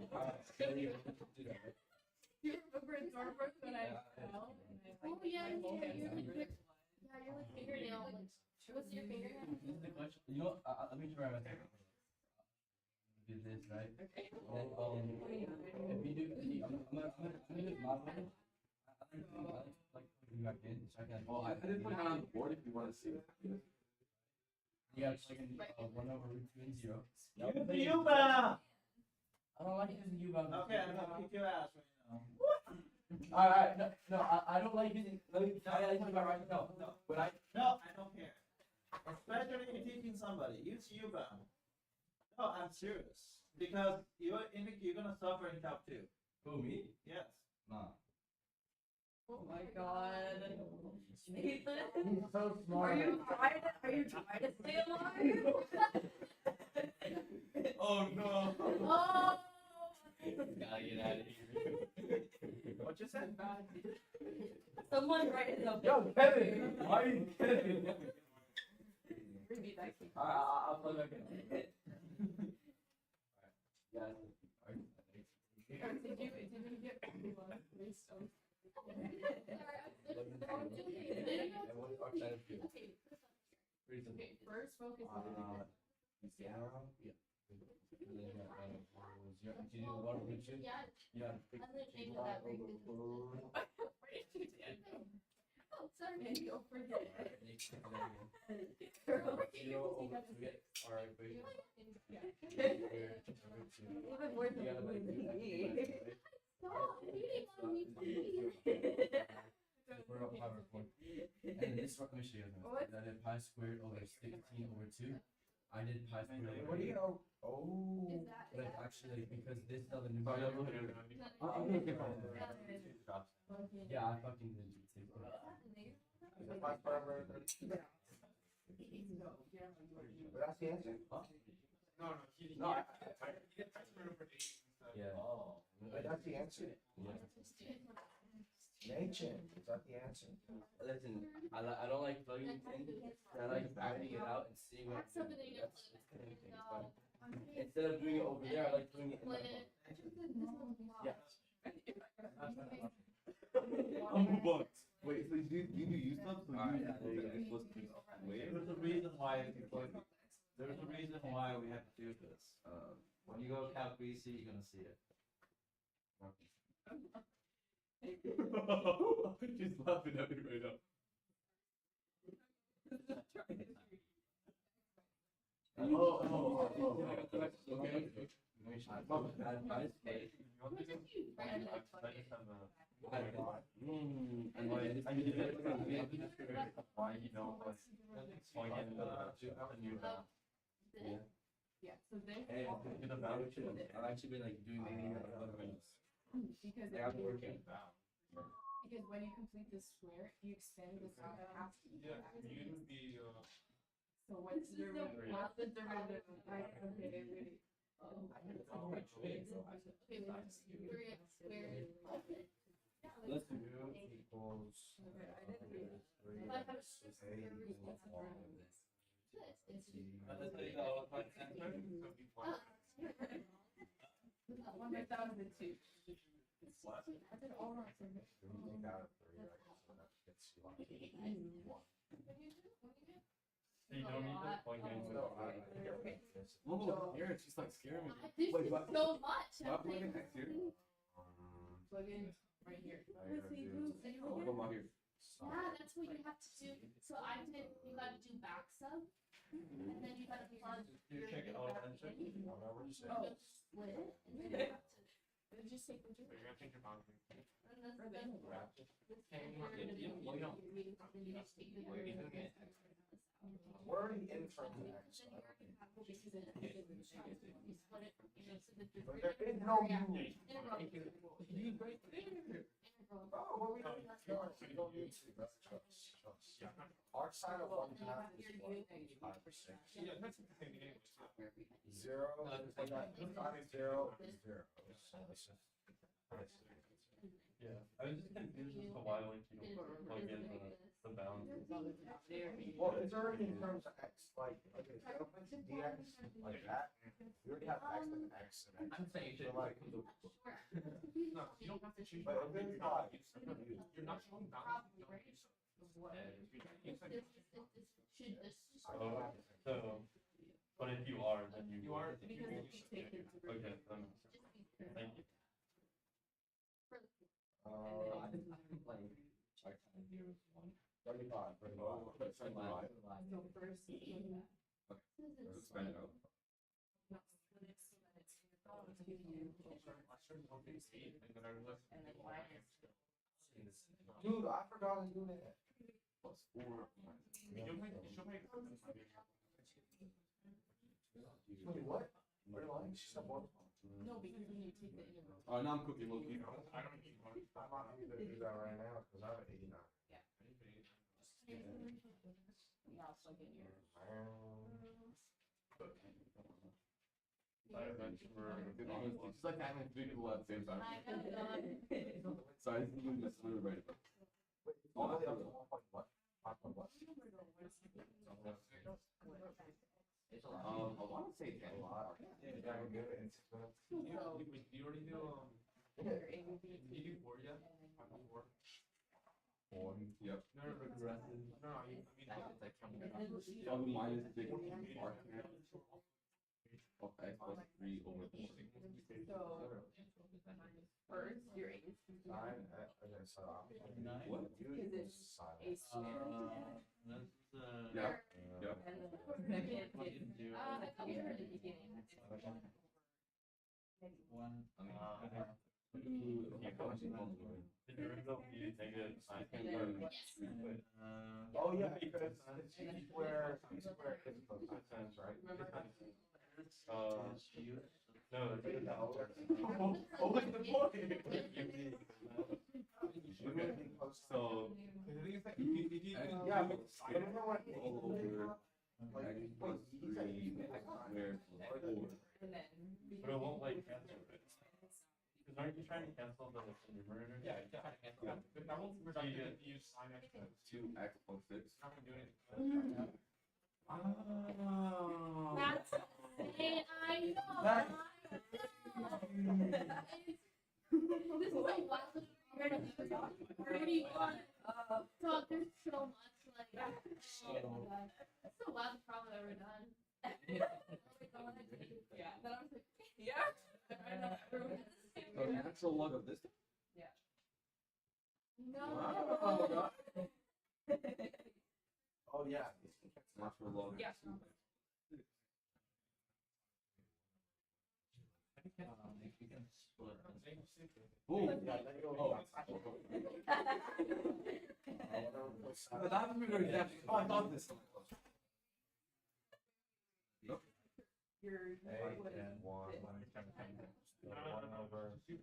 you remember in Thornbrook when I fell? And I, Oh, yeah, my whole yeah, hand's you're like- covered in blood. Yeah, you're like fingernail. Like, what's your fingernail? This is the question. You know, let me try my thing. Do this, right? Okay. And then, if you do, I'm gonna do it my way. I like putting back in, so I can. Oh, I didn't put it on the board if you want to see it. Yeah, it's like 1/√2 and 0. Use the U-bound. I don't like using U-bound. Okay, I'm gonna kick your ass right now. Alright, no, I don't like using. Let me tell you about right now. No. But I. No, I don't care. Especially if you're teaching somebody, use U-bound. No, I'm serious. Because you're gonna suffer in Calc 2. Who, me? Yes. Nah. Oh my god. Nathan, He's so are smart. you trying to stay alive? Oh no. Oh! Gotta get out of here. What you said? Someone write it up. Yo, Kevin, why are you kidding? Repeat that. Keith. I'll plug back in. Alright, guys. Did you get three stones? Okay, first focus on You do 1/2. Yeah, Yeah. I'm gonna name it that way. Oh, sorry. and you'll forget. Alright, wait. Even more than me. Stop beating on me, please. We're up power 4. And then this one, let me show you. What? I did pi squared over 16/2. I did pi squared over What do 8. you know? Oh. Is that, But actually, because this other Oh, numerator. yeah, look at it. Yeah, I fucking did it. Is it my forever? But that's the answer. No, Yeah. Oh. But that's the answer. Nature. Is that the answer? Listen, I don't like plugging it in. I like acting it out and seeing what. That's something that you have That's to it's gonna be things, No. but instead of doing it over there, I like doing it in my Split book. it. Yeah. I'm booked. Wait, so you do use stuff? So Alright, you yeah, there you go. it's supposed to be way. There's a reason why there's a reason why we have to do this. When you go to Calc BC, you're gonna see it. She's laughing at me right now. Why you don't like swing in the new Yeah, so this Hey, all- get a value to it. I've actually been like doing because They have been working. because when you complete this square, you expand this out half. So what's the what's the derivative? Okay, wait. Let's do equals. One that was the two. I did all wrong. When you take out a 3, right? So that gets you like. You don't need to point No, I get Okay. this. Oh, here she's like scaring me. This Wait, is what? so much. What plug in next year? Plug in right here. Now you're gonna do. Oh, come on here. Yeah, that's what you have to do. So I did, you gotta do back sub, and then you gotta plug. You check it all attention. Remember you said. Oh, split, and then you have to just take the You're gonna change your boundary. and then this We're already in terms of X. But there is no rule. Oh, what we don't have to, you don't need to, that's trust. Arc sine of 1/2 is what, 5/6. Yeah, that's the thing. Zero, and that sine is 0 is 0. So this is- Yeah, I was just confused as to why like you don't plug in the bounds. Well, it's already in terms of X, like, okay, so if it's dx like that, you already have X and X and X. I'm saying you should So, like, No, you don't have to change. but if boundary. it's 5, You're not showing boundaries. You don't use them. Oh, so, but if you are, then you You are. Okay, You can use them. thank you. uh, 35, Oh, that's right. right. So first, Expand it out. Dude, I forgot to do that. Plus 4. You'll make. Wait, what? What do I? She said what? no, because when you take the integral. Oh, now I'm cooking low key. I don't need one. I might need to do that right now, because I have an 89. Now it's like in your. It's like having 3 people at the same time. Sorry, this is just really right. All the way up to 1.1. 5.1. I want to say 10. A lot. Yeah, we're good. It's You already do, Your A will be. you do 4 yet? And then 4. 4. Yep. No, Progressive. no, I mean, And then she- oh, minus 6 R of X plus 3 over 4. So, first, your A is. Nine, okay, so I'm. What? Usually Is it it's silent. A squared. That's Yeah. Yeah. And then the second is, I thought you here were at the beginning. one. I mean, The derivative will be negative sine. And then, Oh, yeah, because it's square is close to sense, right? remember how. No, it's Oh, what's the point? We're gonna be close. So, the thing is that if you Yeah, but I don't know what. all over Like, X wait, plus he said 3 you- X squared plus 4. And then. But it won't like cancel it. Because aren't you trying to cancel the numerator? Yeah, yeah. But that won't result in if you use sin X as 2X plus 6. It's not gonna do anything. Oh. That's I know. That's- This is like wild. Already on. God, there's so much like. Oh my God. That's the wildest problem I've ever done. Yeah, then I was like, yeah. I know, everyone has the same So the natural log of this. No. Oh, yeah. Natural log. Yeah. You can split. Boom. Yeah, then you Oh. But that happens very exactly. Oh, I thought this. Your. Eight what is and it? 1. It- 1 over. Do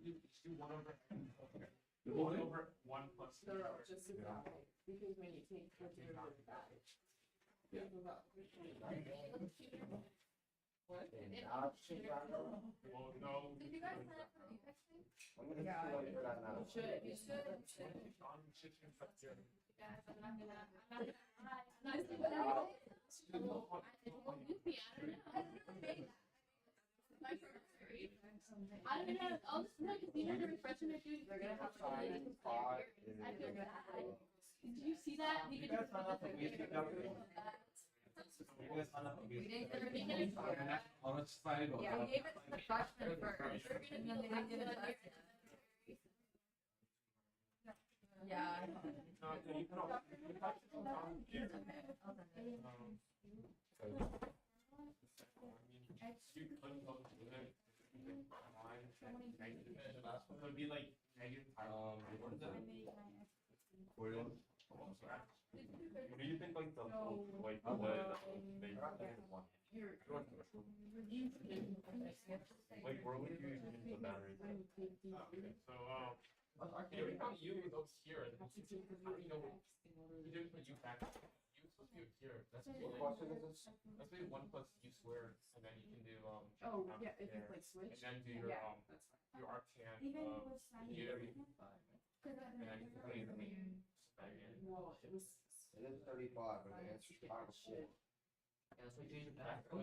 1 over. Okay. The 1 over 1 plus. No, no, just because when you take the derivative of that. Yeah. It goes up. What? Now, check that out. Well, no. Did you guys sign up for the UX thing? I'm gonna see what you're at now. You should. You should. Guys, I'm not gonna lie. I'm not gonna lie. You'd be, I don't know. My first grade. I don't know. I'll just know because you know the freshmen are doing. They're gonna have to Five is. I feel bad. Did you see that? You guys sign up for basic calculus? You guys sign up for We basic didn't. On which side? Yeah, we gave it to the freshmen first. And then they did it. Yeah. So it'd be like negative What is that? What do you think like the like the one? Like where would you use the battery? Okay, so every time you was up here, how do you know you didn't put you back? You supposed to be up here. That's What really question is this? that's maybe 1 plus u squared, and then you can do Oh, um, yeah, if you there, like switch. and then do your Yeah, that's fine. your arctan Even of with signing. you Because and then you can put it back in. Well, it was. It is 35, but the answer's kind of shit. Yeah, so you change it That's back.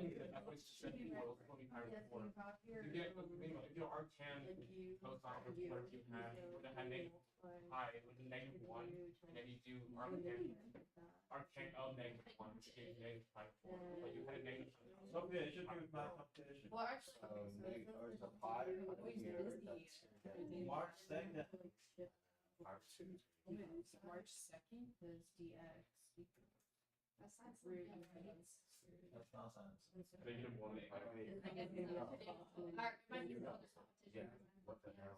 what it should be. Well, it's 25 before. You get if your arctan cosine of what you had would have had negative pi with a negative 1, and then you do arctan of negative 1, which gives negative pi 4. But you had a negative. Sophia, you should do math competition. Well, actually, There's a pi over here that's March 2nd. March 2. March 2nd was DX. That's not Weird. That's nonsense. Negative 1 pi. Alright, might be another Yeah. competition. What the hell?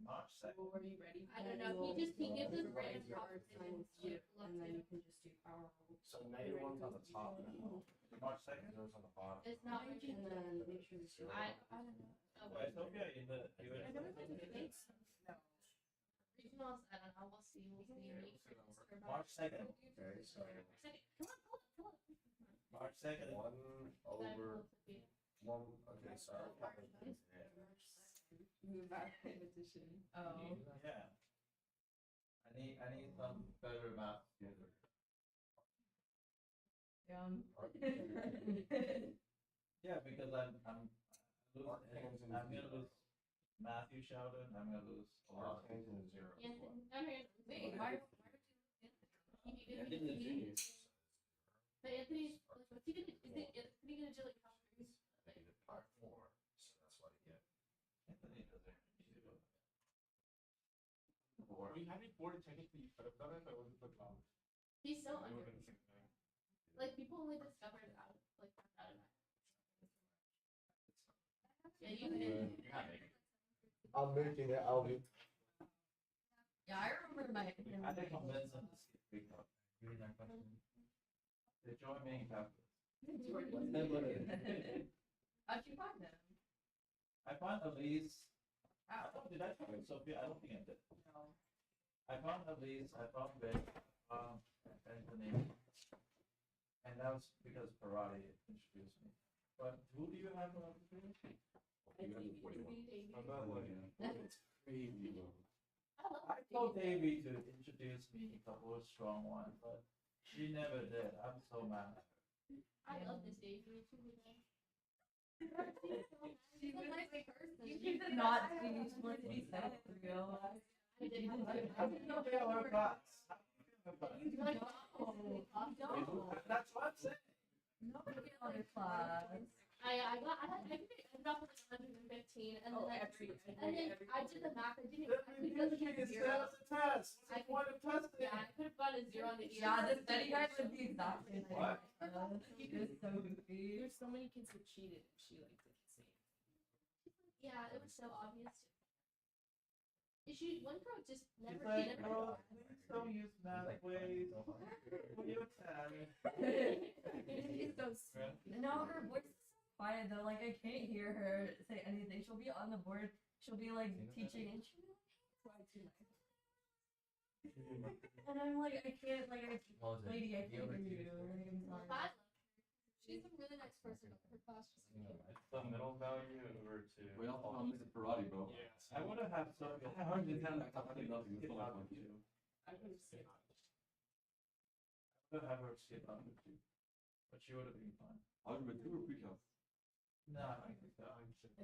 March 2nd. Were you ready? I don't know, he gives us random Hard competitions. times, and then you can just do power roll. So negative one's on the top now. March 2nd. Zero's on the bottom. It's not And Richard. then make sure this is. I don't know. Oh, Wait, Sophia, in the I never been to debates. No. Regionals, I don't know, we'll see, March 2nd. Okay, so Come on, pull it. March 2nd. 1 over 1. Okay, sorry. Move back competition. Oh. Yeah. I need some better math together. Yeah, because I'm losing. I'm gonna lose Matthew Sheldon. I'm gonna lose a lot. Arctan's in 0. Anthony, no, no, wait, why would you? I did the genius. But Anthony's, like, what's he gonna, is Anthony gonna do like calculus? Negative pi 4. So that's what I get. Anthony doesn't. We had before technically you could have done it, but it wasn't put down. He's so It under, would have been the same thing. like, people only discovered it out, like, out of that. Yeah, you did. I'm making it, Alvin. Yeah, I remember my. I think I'm Vincent to skip free cup. Reading that question. They join me in calculus. How'd you find them? I found Elise. Did I tell you, Sophia? I don't think I did. No. I found Elise, I found Vic, Anthony. And that was because Parati introduced me. But who do you have on the page? I'm not looking. It's crazy, bro. I told Davey to introduce me to whole strong one, but she never did. I'm so mad. I love this day for you too. She She's a was nice like, person. you did not see what he said in real life. I did. How do you feel about class? How do you feel about You like, it? That's what I'm saying. No, other class. I ended up with like 115, and then I did the math. I didn't. Every kid is fails the test. What's the point of testing? Yeah, I could have gotten a 0 on the Yeah, the study guide was the exact same thing. What? It was so goofy. There's so many kids who cheated. She like did the same. Yeah, it was so obvious. One girl just She's never like, cheated. oh, please don't use math ways. For your test. She's so sweet. No, her voice is so quiet though. Like I can't hear her say anything. She'll be on the board. She'll be like teaching, and she'll be like, and I'm like, I can't, like, lady, I can't hear you. Like, I'm sorry. She's a really nice person. Her class just It's the middle value over to. We all thought Mr. Parati, bro. Yeah. I would have had Sophia. I had 110, I thought I love you. Skip out with you. I would have said I would have her skip out with you. But she would have been fine. Algebra 2 or pre-calc? No, I think so.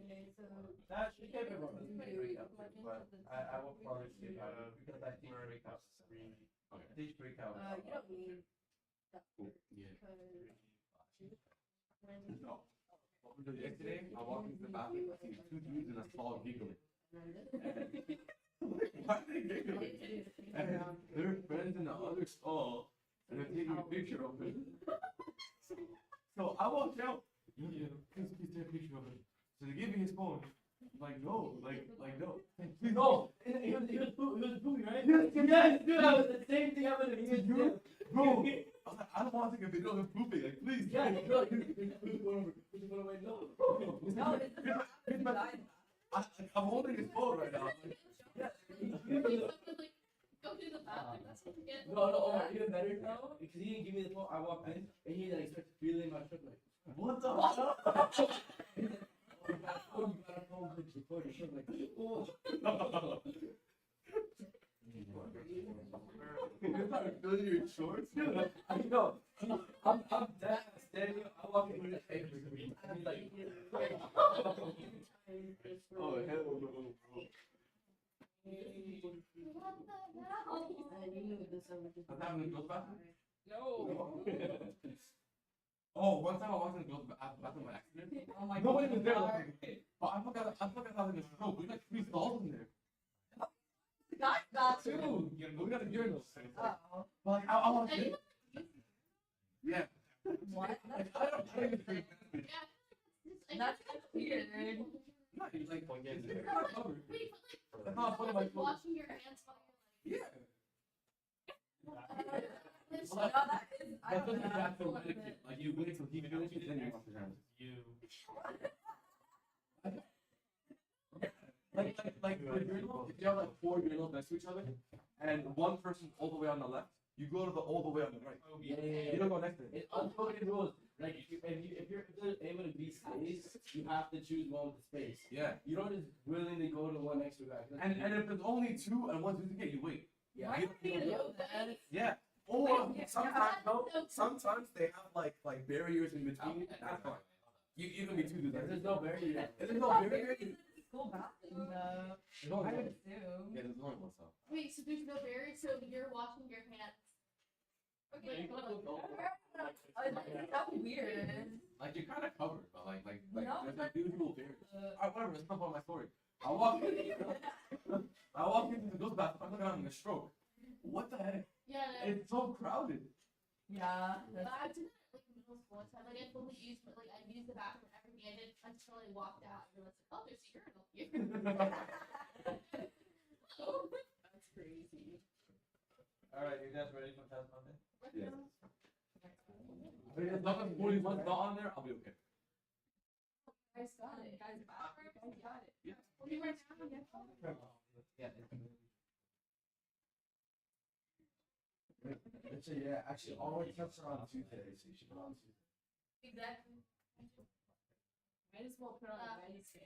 Okay, so. Nah, she gave it one of the three cups, but I will probably skip out because I teach three cups. I teach three cups. You don't need that Cool. Yeah. because. No. Yesterday, I walked into the bathroom, I see two dudes in a stall giggling. Why are they giggling? And their friends in the other stall, and they're taking a picture of it. So I walked out. Yeah, please take a picture of it. So they give me his phone. I'm like, no, no. Please, No, he was pooping, right? Yes, Yes, dude, that was the same thing happened to me. He was bro. I was like, I don't want to take a video of him pooping. Like, please. Yeah, no, put the phone away. No. No, it's Here's my- I'm holding his phone right now. Like, Like, go to the bathroom. That's what you get. No, oh, even better now, because he didn't give me the phone. I walked in, and he like started feeling my shit like, what the fuck? you got a phone, bitch, record your shit like, oh. You're not feeling your shorts? I know. I'm dead standing up. I walk in here, and he's like, Oh, hell no, bro. What the hell? I'm having a girl's bathroom? No. Oh, one time I walked in the girl's bathroom by accident. oh my Nobody god. was there. Like, but I forgot I was having a stroke. We got 3 stalls in there. Not that too. Two. We got a urinal. Oh. But like, I want to. Yeah. What? Like, I don't even think. That's weird. Not like, it's kind of covered. Wait, That's but not one of my like washing your hands while Yeah. you're like. No, that is. I That's don't just know. bathroom etiquette. Like, you wait till he finishes, then you wash your hands. Like for urinal, if you have like 4 urinals next to each other, and one person's all the way on the left, you go to the all the way on the right. yeah. You don't go next to it. It's unspoken rules. Like if there's able to be space, you have to choose one with the space. Yeah. You don't just willingly go to one extra guy. And if there's only 2 and one's using it, you wait. yeah, Why would you do that? Yeah. Or Yeah. sometimes no, sometimes they have like barriers in between. That's fine. You can be 2 dudes. there's no barrier. There's no barrier. School bathroom though. No, I no. would assume. Yeah, there's only one stop. Wait, so there's no barrier, so you're washing your hands. Okay, hold on. That's weird. Like you're kind of covered, but like No, there's but- like usual barriers. Whatever. It's not about my story. I walk into the girls' bathroom. I'm looking having a stroke. What the heck? Yeah, no. It's so crowded. Yeah. But That's, I did that like middle school one time. Like I fully used, but like I used the bathroom everything I did until I walked out. And realized, oh, there's a urinal here. Oh, That's crazy. Alright, you guys ready for test Monday? Yes. I mean, as long as 41's not on there, I'll be okay. Guys got it. Guys got it. We'll be right down. Yeah. So yeah, actually, all our tests are on Tuesday, so you should go on Tuesday. Exactly. Might as well put on a Wednesday.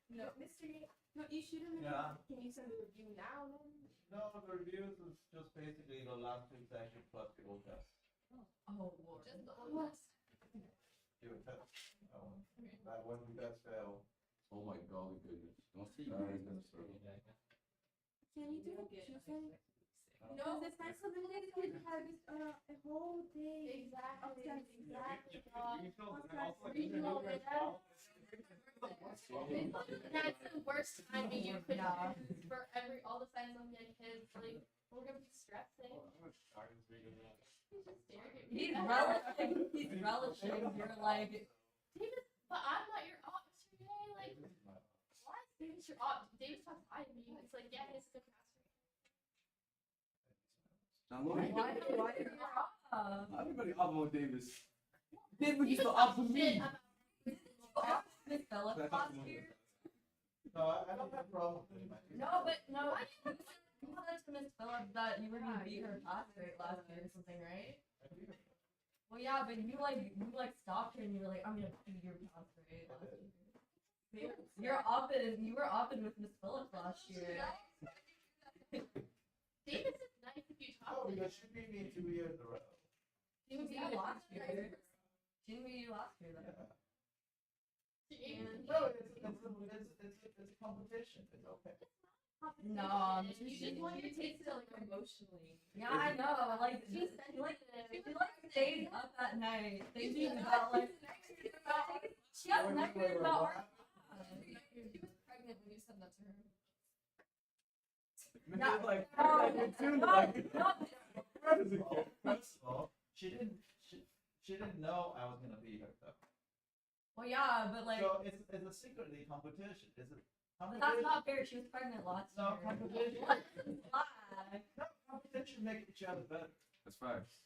No, Mr. No, you shoot him. Yeah. Can you send a review now then? No, the reviews is just basically the last 2 sections plus the old test. oh lord. Just the old ones. Give a test. That one you guys fail. Oh my golly goodness. Don't see Can you do it Tuesday? No, this time so then they could have a whole day. Exactly. Exactly. Regional, yeah. That's the worst timing you could Yeah. for all the signs on young kids. Like we're gonna be stressing. He's just staring at me. He's relishing. He's relishing. You're like. David, but I'm not your aunt, Mr. Day. Like, why is David your aunt? David talks high to me. It's like, yeah, he's a good Why is your Everybody Amo Davis. David used to opt for me. Miss Phillips last year? No, I don't have a problem with it. No, but no. You said to Miss Phillips that you were gonna beat her pass rate last year or something, right? Well, yeah, but you stopped her and you were like, I'm gonna beat your pass rate last year. You were open with Miss Phillips last year. David's nice if you talk Oh, to him. because she beat me 2 years in a row. She was you last year. She didn't beat you last year though. Yeah. David- No, it's competition. It's okay. No, You just want your taste to like Emotionally. yeah, I know. Like, She's she like stays up at night thinking about like. She has nightmares about her. She was pregnant when you said that to her. It's like, No, like, too, no, like, no. First of all, she didn't. She didn't know I was gonna be her though. Well, yeah, but like, So it's a secretly competition. Is it but that's competition? not fair. She was pregnant last No, year. competition. What is lie? No, competition make each other better. That's facts.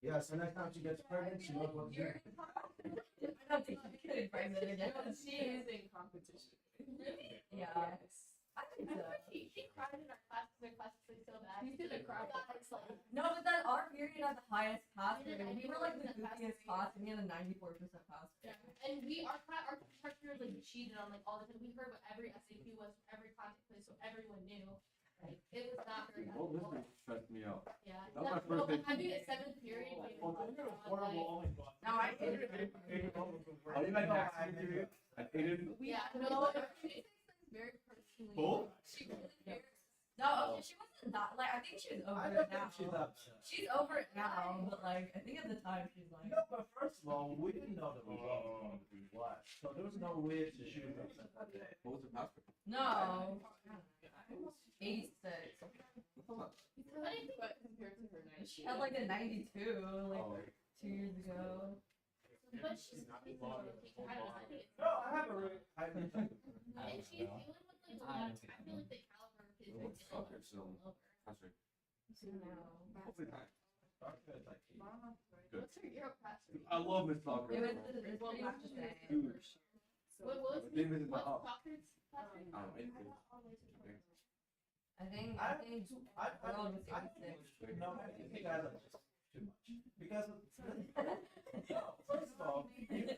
Yeah, so next time she gets pregnant, she knows what to do. I don't think she's getting pregnant again. She is in competition. Really? Yeah. Yes. I think I so. remember she cried in our class because our class was like so bad. She's gonna cry. Guys, like, No, but then our period had the highest pass We rate. did We were like the 94% pass goofiest rate. class, and we had a 94% pass rate. yeah. And our instructors like cheated on like all the time. We heard what every SAP was, every contact place, so everyone knew. Like it was not very Oh, this ethical. thing stressed me out. Yeah. That was my first day. I mean, at 7th period. we Well, were they're on, horrible like, only one. No, I hated it. Oh, you like Max interview? I hated it. Yeah, no, she takes things very personally. Who? She really cares. No, okay, she wasn't that. Like, I think she was over I it don't now. think she's upset. She's over it now, but like, I think at the time she's like, No, but first of all, we didn't know the result was going to be what. So there was no way to shoot upset that day. What was the password? no, 86. But I think But compared to her 90. She had like a 92 like Oh. 2 years ago. but she's I don't know, I think it's No, I have a really. I and she's dealing with like a lot of I feel like the caliber of kids What's are soccer, so- all over. Password. Hopefully not. Doctor is like, Good. What's your Europe password? I love Miss Soccer. It was it's pretty much the same. Dude, What was They visit my what's house. Crawford's password? I don't know anything. I think I we're all with I 86. no, I think you guys are just too much. Because, first of all,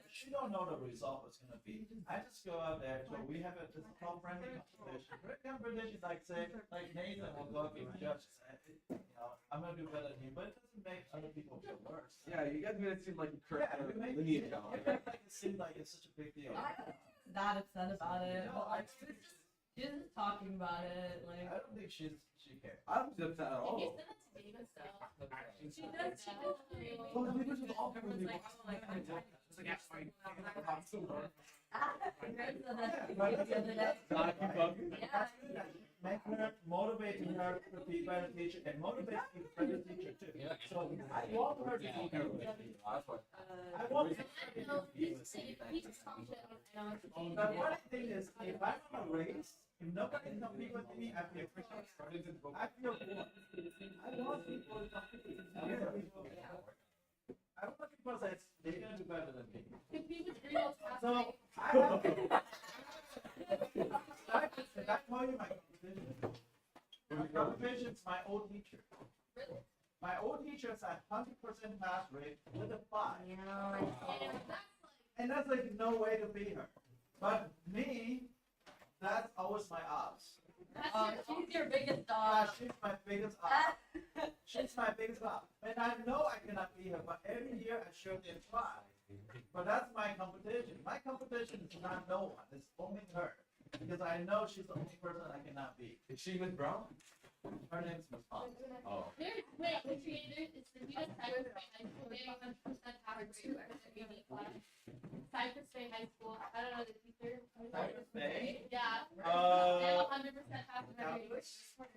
she don't know the result was gonna be. I just go out there, so we have this friendly competition. Friendly competition, like say, like Nathan will go up to the judge and say, you know, I'm gonna do better than you, but it doesn't make other people feel worse. Yeah, you guys made it seem like a curse Yeah, you make lineage it now. seem like it's such a big deal. I don't think she was that upset about it, No, but like she was just talking about it, like I don't think she cares. I don't see upset at If you all. send that to David though. She does. She does. Well, the difference is all Everyone's people. like, oh, like, I'm trying to- It's like, that's fine. Grace said that to me the other day. Gotta keep up. Yeah. Make her, motivating her to be a better teacher and motivate me to be a better teacher too. So I want her to be better. I want her I to know be he's just talking shit on it. But one thing is, if I'm on a race, if nobody competes with me, I feel pretty. I feel bored. I want people to compete. I want people to compete. I want people to say they're gonna do better than me. Compete with real So I have. Did I tell you my competition? My competition's my old teacher. Really? My old teacher's at 100% pass rate with a 5. And that's like And that's like no way to beat her. But me, that's always my odds. She's your biggest Ah, dog. she's my biggest odds. She's my biggest odds. And I know I cannot beat her, but every year I sure did try. But that's my competition. My competition is not no one, it's only her. Because I know she's the only person I cannot beat. Is she Miss Brown? Her name's Miss Fox. Oh. There's wait, the creator is the US Cypress Bay High School. They have 100% average rate for their AV class. Cypress Bay High School. I don't know the teacher. Cypress Bay? Yeah. They have Uh, 100% pass rate.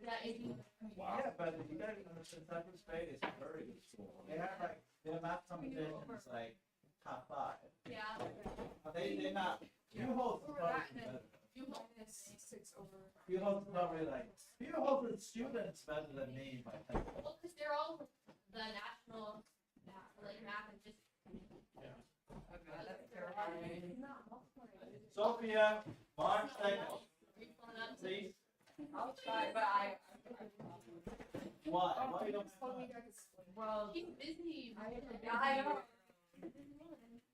Yeah, AV. yeah, but you gotta understand, Cypress Bay is a very good school. They have like, their math competition is like top 5. Yeah. They're not, you hold is probably better. You minus 6 over. You hold is probably like, you hold the students better than me, I think. Well, because they're all the national, like math and just. Okay, that's terrifying. Sophia, March 2nd, please. I'll try, but I. Why? Why you don't? Well, He's busy. I know.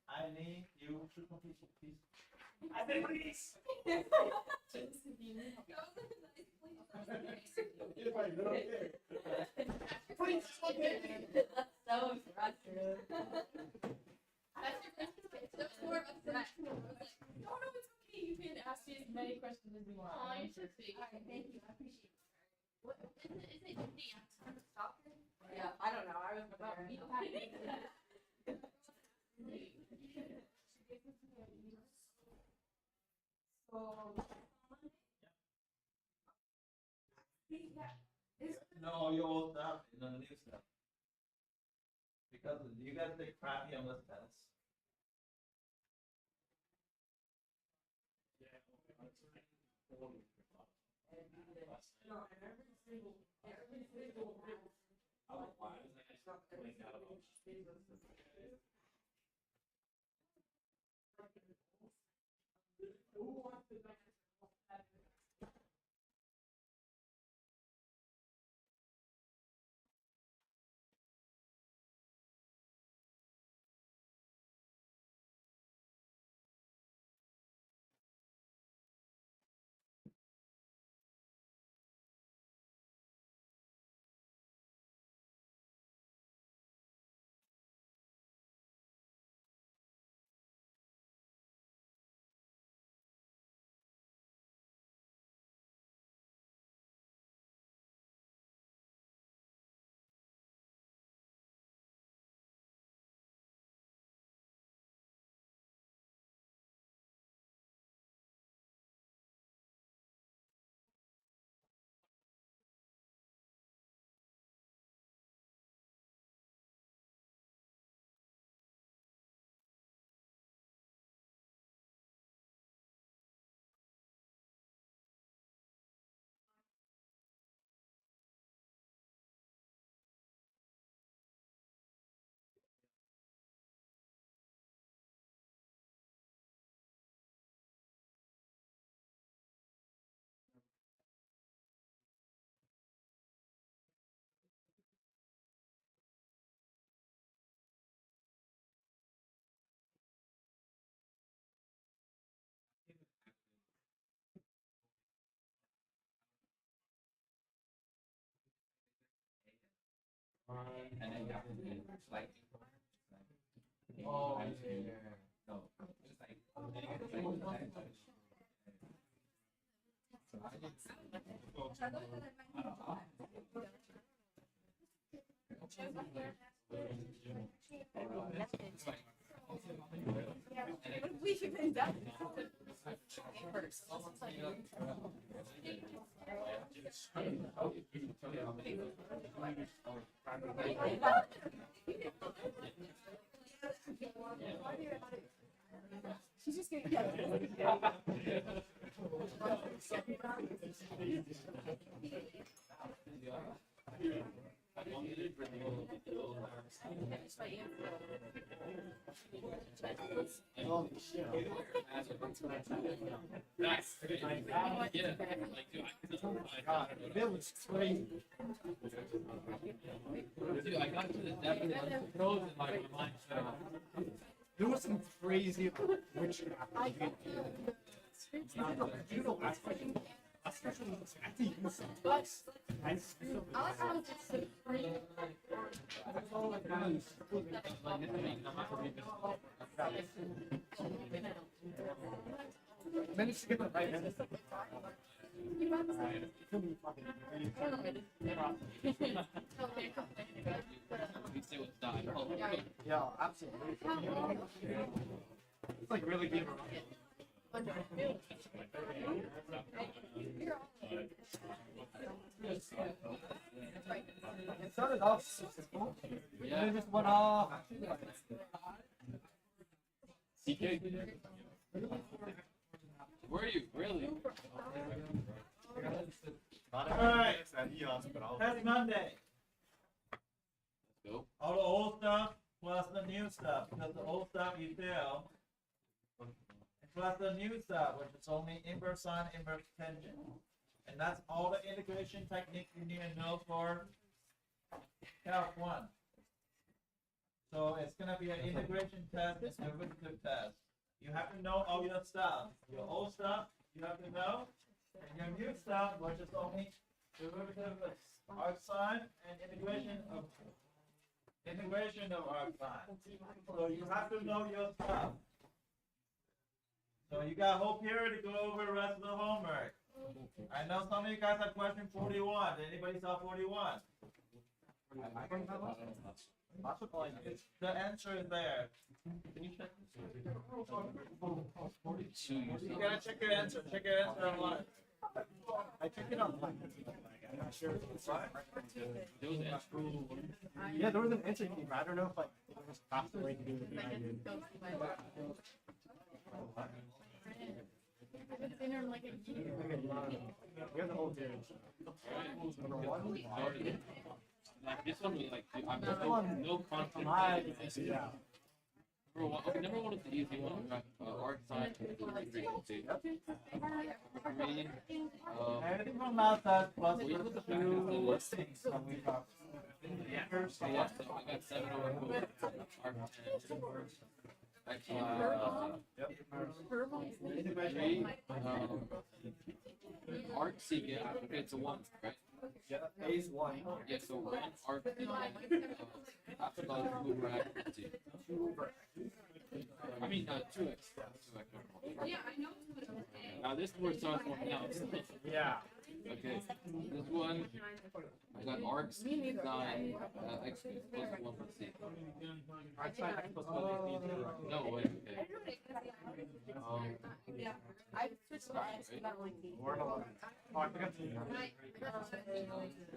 I need you to complete, please. I said please. If I don't care. Please, okay. That's so frustrating. That's your question. That's more of a threat. No, it's okay. You can ask me as many questions as you want. Aw, you're so sweet. Thank you. I appreciate it. What is it the accent of Stockton? Yeah, I don't know. I was there. No, you all stop in the new stuff. because you guys did crappy on this test. And then you have to do like. Oh, Times two. yeah. No, just like. We should pay that. She's just gonna That was crazy. Dude, I got to the depth of the throws and my mind shut off. There was some crazy witchcraft. You know, last question was actually even some books. I still. I like how it's just so free. That's all I got. Managed to get the right hand. You might be saying, Couldn't fucking read. We say what's dying. Oh, Yeah, absolutely. It's like really good. It started off successful. yeah. And it just went off. CK. Were you really? Alright, that's Monday. Let's go. All the old stuff plus the new stuff, because the old stuff you fail. Plus the new stuff, which is only inverse sine, inverse tangent. And that's all the integration technique you need to know for Calc 1. So it's gonna be an integration test and derivative test. You have to know all your stuff. Your old stuff, you have to know. And your new stuff, which is only derivative of arc sine and integration of arc sine. So you have to know your stuff. So you got a whole period to go over the rest of the homework. I know some of you guys have question 41. Did anybody saw 41? The answer is there. You gotta check your answer. Check your answer online. I took it online. I'm not sure. There was an school. Yeah, there was an answer key, but I don't know if like it was a faster way to do it than I did. Dinner in like a year. We have the whole series. Number one. Like this one, like I'm This one, no conflict. yeah. Number one is the easy one. Art science frequency. Anything from that plus We look at the two listings. that we got. So yeah, so I got 7 over 4. Art 10. Actually, 3. Art C, yeah, okay, it's a 1, right? Yeah, phase one. Yeah, so 1 art. After that, over accuracy. I mean, 2x. Yeah, I know. Now this word starts something else. Yeah. Okay, this one, I got arcs, 9, x plus 1 plus c. Art side X plus 1 is easy. No, wait, okay. I switched to X, but I don't like these. We're on 11. Oh, I forgot to.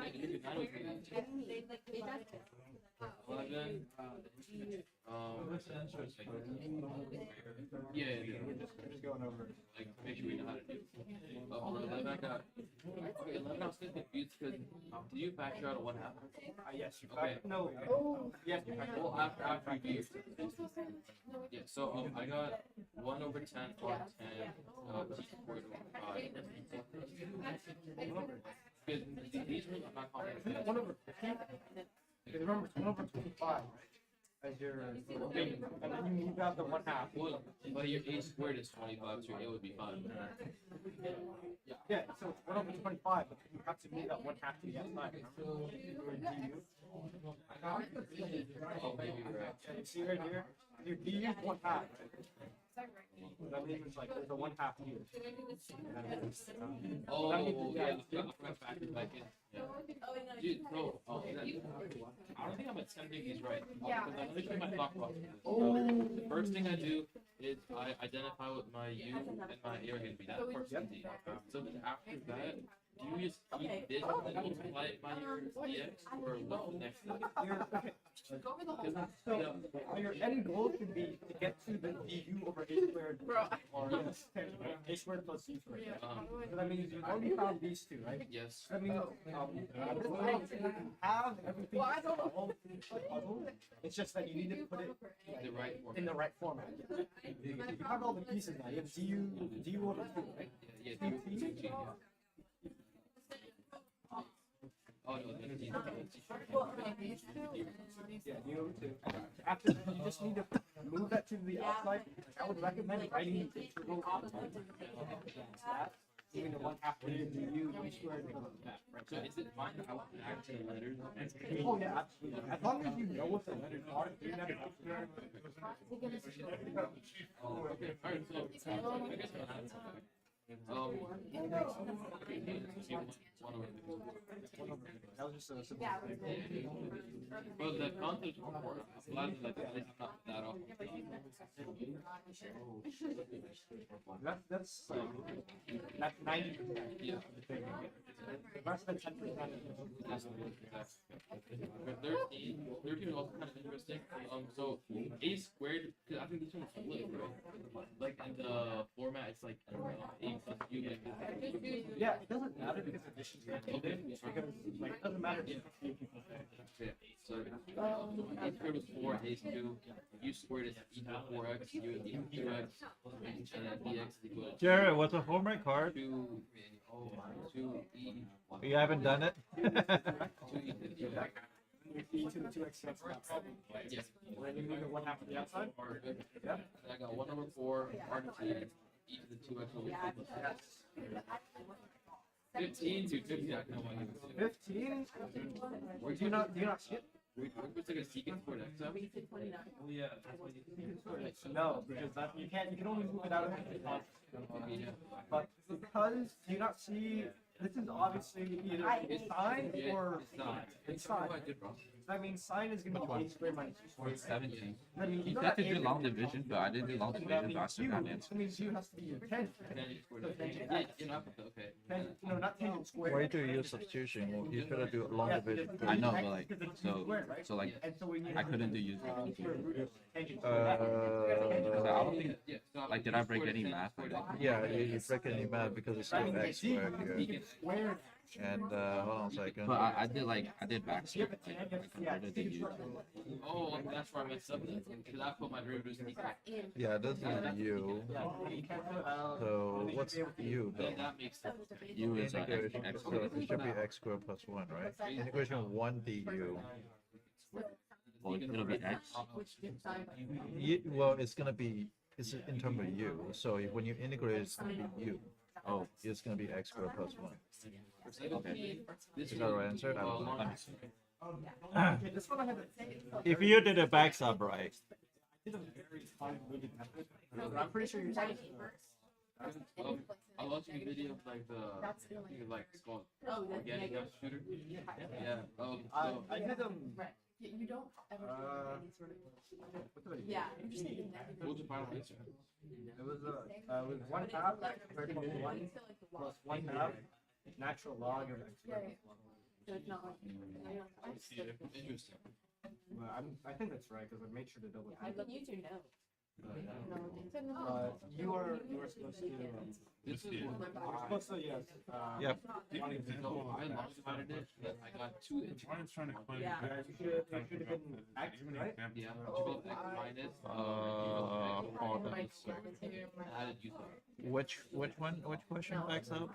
I can do 9 with me. 11, What's interesting? yeah, Just going over. like, make sure we know how to do it. For 11, I got, okay, 11, I was still confused because, did you factor out a 1/2? Yes, you Okay. no. Yes, you Well, after you do. Yeah, so, I got 1 over 10 on 10, t squared over 5. Because these ones I'm not confident. 1 over 15. Remember, it's 1 over 25, right? As your thing. And then you move out the 1/2. Well, but your a squared is 25, so your a would be 5. Yeah, so it's 1 over 25, but you have to move that 1/2 to the outside. Remember? Oh, maybe you're right. Yeah, you see right here? Your du is 1/2, right? That means it's like there's a 1/2 here. Oh, yeah, I forgot to factor back in. Yeah. Dude, bro, I don't think I'm attempting these right. Because I'm literally my thought process. So the first thing I do is I identify what my U and my A are going to be. That part's easy. So then after that, do you just keep this and then multiply it by your dx? Or what's the next step? So your end goal should be to get to the du over a squared or a squared plus c squared. So that means you've already found these two, right? Yes. That means have everything solved in the puzzle. It's just that you need to put it The right in form. the right format. You have all the pieces now. You have du over 2, right? Yeah, 2G. Oh, no, that's easy. Yeah, du over 2. After that, you just need to move that to the outside. I would recommend writing the integral of that. Moving the 1/2 to du squared equals that. Right? So is it fine that I would add to the letters? Oh yeah, absolutely. As long as you know what the letters are, you never have to. Oh, okay. Alright, so I guess I'm not one over That was just a simple thing. Well, the concept is important. I'm glad that at least I'm not that off. That's 90%. Yeah. The rest of the 10%. For 13 is also kind of interesting. So a squared, because I think this one's split, right? Like in the format, it's like a plus u. Like Yeah, it doesn't matter because addition is okay. because like it doesn't matter if few people say. Yeah. So a squared was 4, a is 2, u squared is equal to 4x, u is equal to 2x, and then dx is equal to Jared, what's a homework card? 2e. You haven't done it? 2e to the 2x. E to the 2x cancel that problem. Yes. And then you move the 1/2 to the outside. Yeah. And I got 1 over 4 RT e to the 2x over 2 plus x. 15 to 50. I know what you would say. 15. Do you not skip? We're like a secant squared x. Oh yeah. No, because that you can only move it out of the deposit. Yeah. But because do you not see This is obviously either sine or it's sine. That means sine is gonna be a squared minus b squared. 17. That means You you said to got do a- long division, but I didn't do long division, but I still got an answer. That means u has to be your tangent. Okay. No, not tangent squared. Why do you use substitution? Well, you should have do long Yeah, division. because I know, x- but like, because it's so, squared, right? so like, And so we need I couldn't do use. square root of tangent Uh, squared. I don't think, like, did I break any math? Like, Yeah, you break any math because it's still x squared here. Squared. And hold on a second. but I did back step, like, I converted the use. Oh, that's where I messed up then, because I put my derivatives equal. Yeah, this is u. So what's u though? Then that makes sense. U is Integration, x so squared. it should be x squared plus 1, right? Integration 1 du. Well, it'll be x. Well, it's gonna be, it's in terms of u. So when you integrate, it's gonna be u. Oh, it's gonna be x squared plus 1. Okay. Is that the right answer? I don't know. Okay, this one I had If you did a back sub right, a very convoluted method. But I'm pretty sure you're saying I watched a video of like the, I think it's like it's called organic gas shooter. Yeah. I did You don't ever Uh, do any sort of. what did I do? Yeah, you're just saying What was your final answer? It was 1/2 1 plus 1/2 natural log of x squared. So it's not like. Interesting. Well, I think that's right because I made sure to double check. I look you two know. You are supposed to. This is You're supposed to, yes. Yep. so I long divided it, but I got two Ryan's trying to explain. Yeah. You should have been x, right? Yeah, both x minus. hold on a second. Added u. Which one? Which question backs up?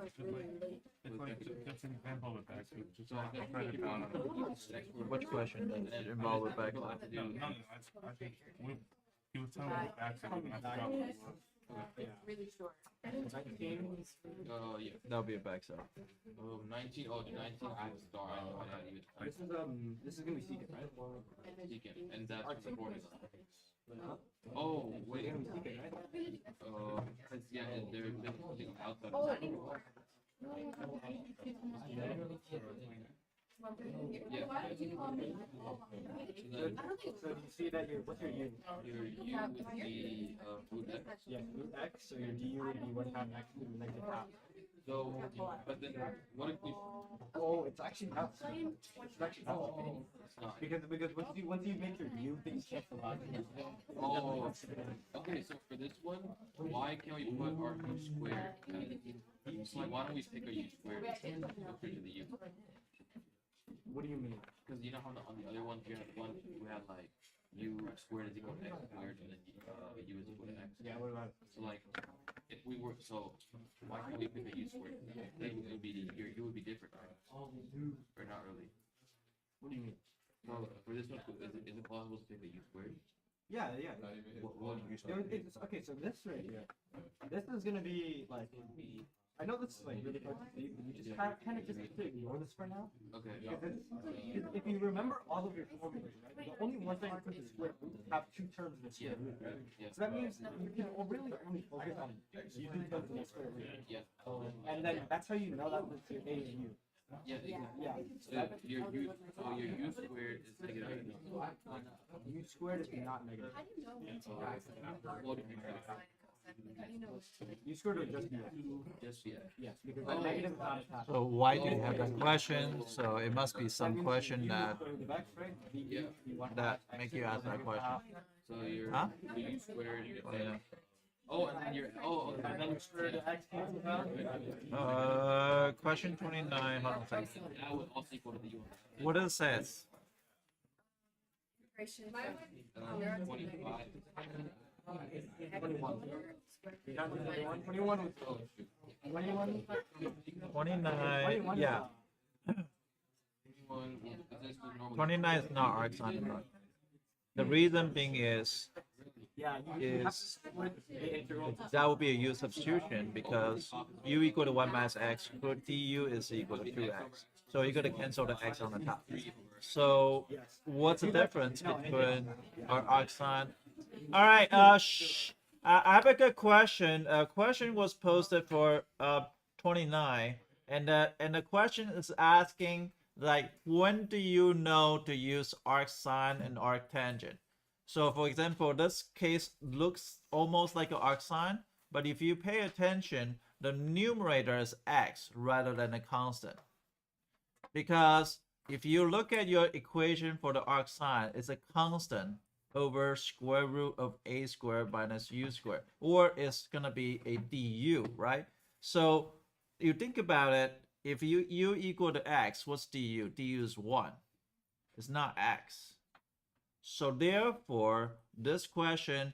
It's like, just an example of that. So I just write it down. Which question does it involve a back up? No, I think he was telling me the accent, and I forgot what it was. Really short. 19. Yeah. That'll be a back up. 19. Oh, the 19. I have a star. I know I didn't even This is gonna be secret, right? secant, and that's the formula. Oh wait. Cause yeah, and they're something outside of that. Yeah. Why did you call me? So do you see that what's your u? Your u would be root x. Yeah, root x. So your du would be 1/2 x to the negative half. So, but then what if we? Oh, it's actually not. It's actually not. It's not. Because once you make your u, things cancel out. Oh. Okay, so for this one, why can't we put our u squared? So like, why don't we pick a u squared compared to the u? What do you mean? Because you know how on the other ones we had like u squared is equal to x squared and then u is equal to x. Yeah, what about So like, if we were why can't we pick a u squared? It would be your u would be different, right? Or not really? what do you mean? So for this one, is it possible to pick a u squared? Yeah. What do you Okay, so this right here, this is gonna be like. I know this is like really hard to see, but you just kind of just have to ignore this for now. Okay. Because if you remember all of your formulas, right, the only one thing for the square root have two terms in the square root, right? Yeah. So that means you can really only focus on using terms in the square root. Yeah. And then that's how you know that it's your a and u. Yeah. Yeah. So your u squared is negative. U squared is not negative. How do you know when to What do you think? How do you know? U squared would just be x. Just yeah. Yes, because the negative is not attached. So why do you have that question? So it must be some question that make you ask that question. So your Huh? u squared. Yeah. Oh, and then your And then you square the x cancels out. Question 29. Hold on a second. that would also equal to the u. What does it says? And then 25. 21. 21 was 21. 29. Yeah. 29 is not arcsine. The reason being is Yeah, you have to split the integral. that would be a u substitution because u equal to 1 minus x, du is equal to 2x. So you're going to cancel the x on the top. So what's the difference between our arcsine? All right, I have a good question. A question was posted for 29, And the question is asking like when do you know to use arcsine and arctangent? So for example, this case looks almost like an arcsine, but if you pay attention, the numerator is x rather than a constant. Because if you look at your equation for the arcsine, it's a constant over square root of a squared minus u squared, or it's gonna be a du, right? So you think about it, if u equal to x, what's du? Du is 1. It's not x. So therefore, this question,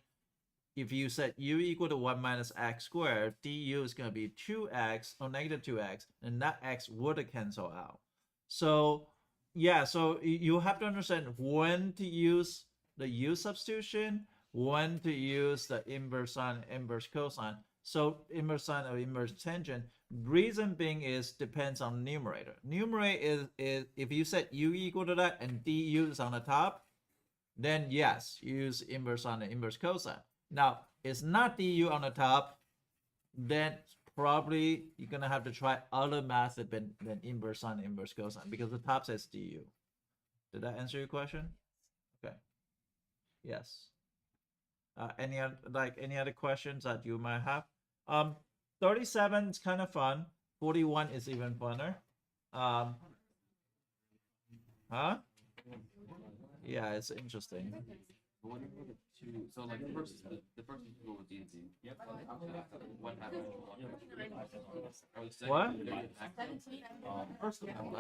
if you set u equal to 1 minus x squared, du is going to be 2x or negative 2x, and that x would cancel out. So yeah, so you have to understand when to use the u substitution, when to use the inverse sine, inverse cosine. So inverse sine or inverse tangent, reason being is depends on numerator. Numerator is if you set u equal to that and du is on the top, then yes, use inverse sine and inverse cosine. Now, it's not du on the top, then probably you're gonna have to try other method than inverse sine, inverse cosine, because the top says du. Did that answer your question? Okay. Yes. Any other questions that you might have? 37 is kind of fun. 41 is even funner. Huh? Yeah, it's interesting. So like the first go with D&D. What happened? What? First of all,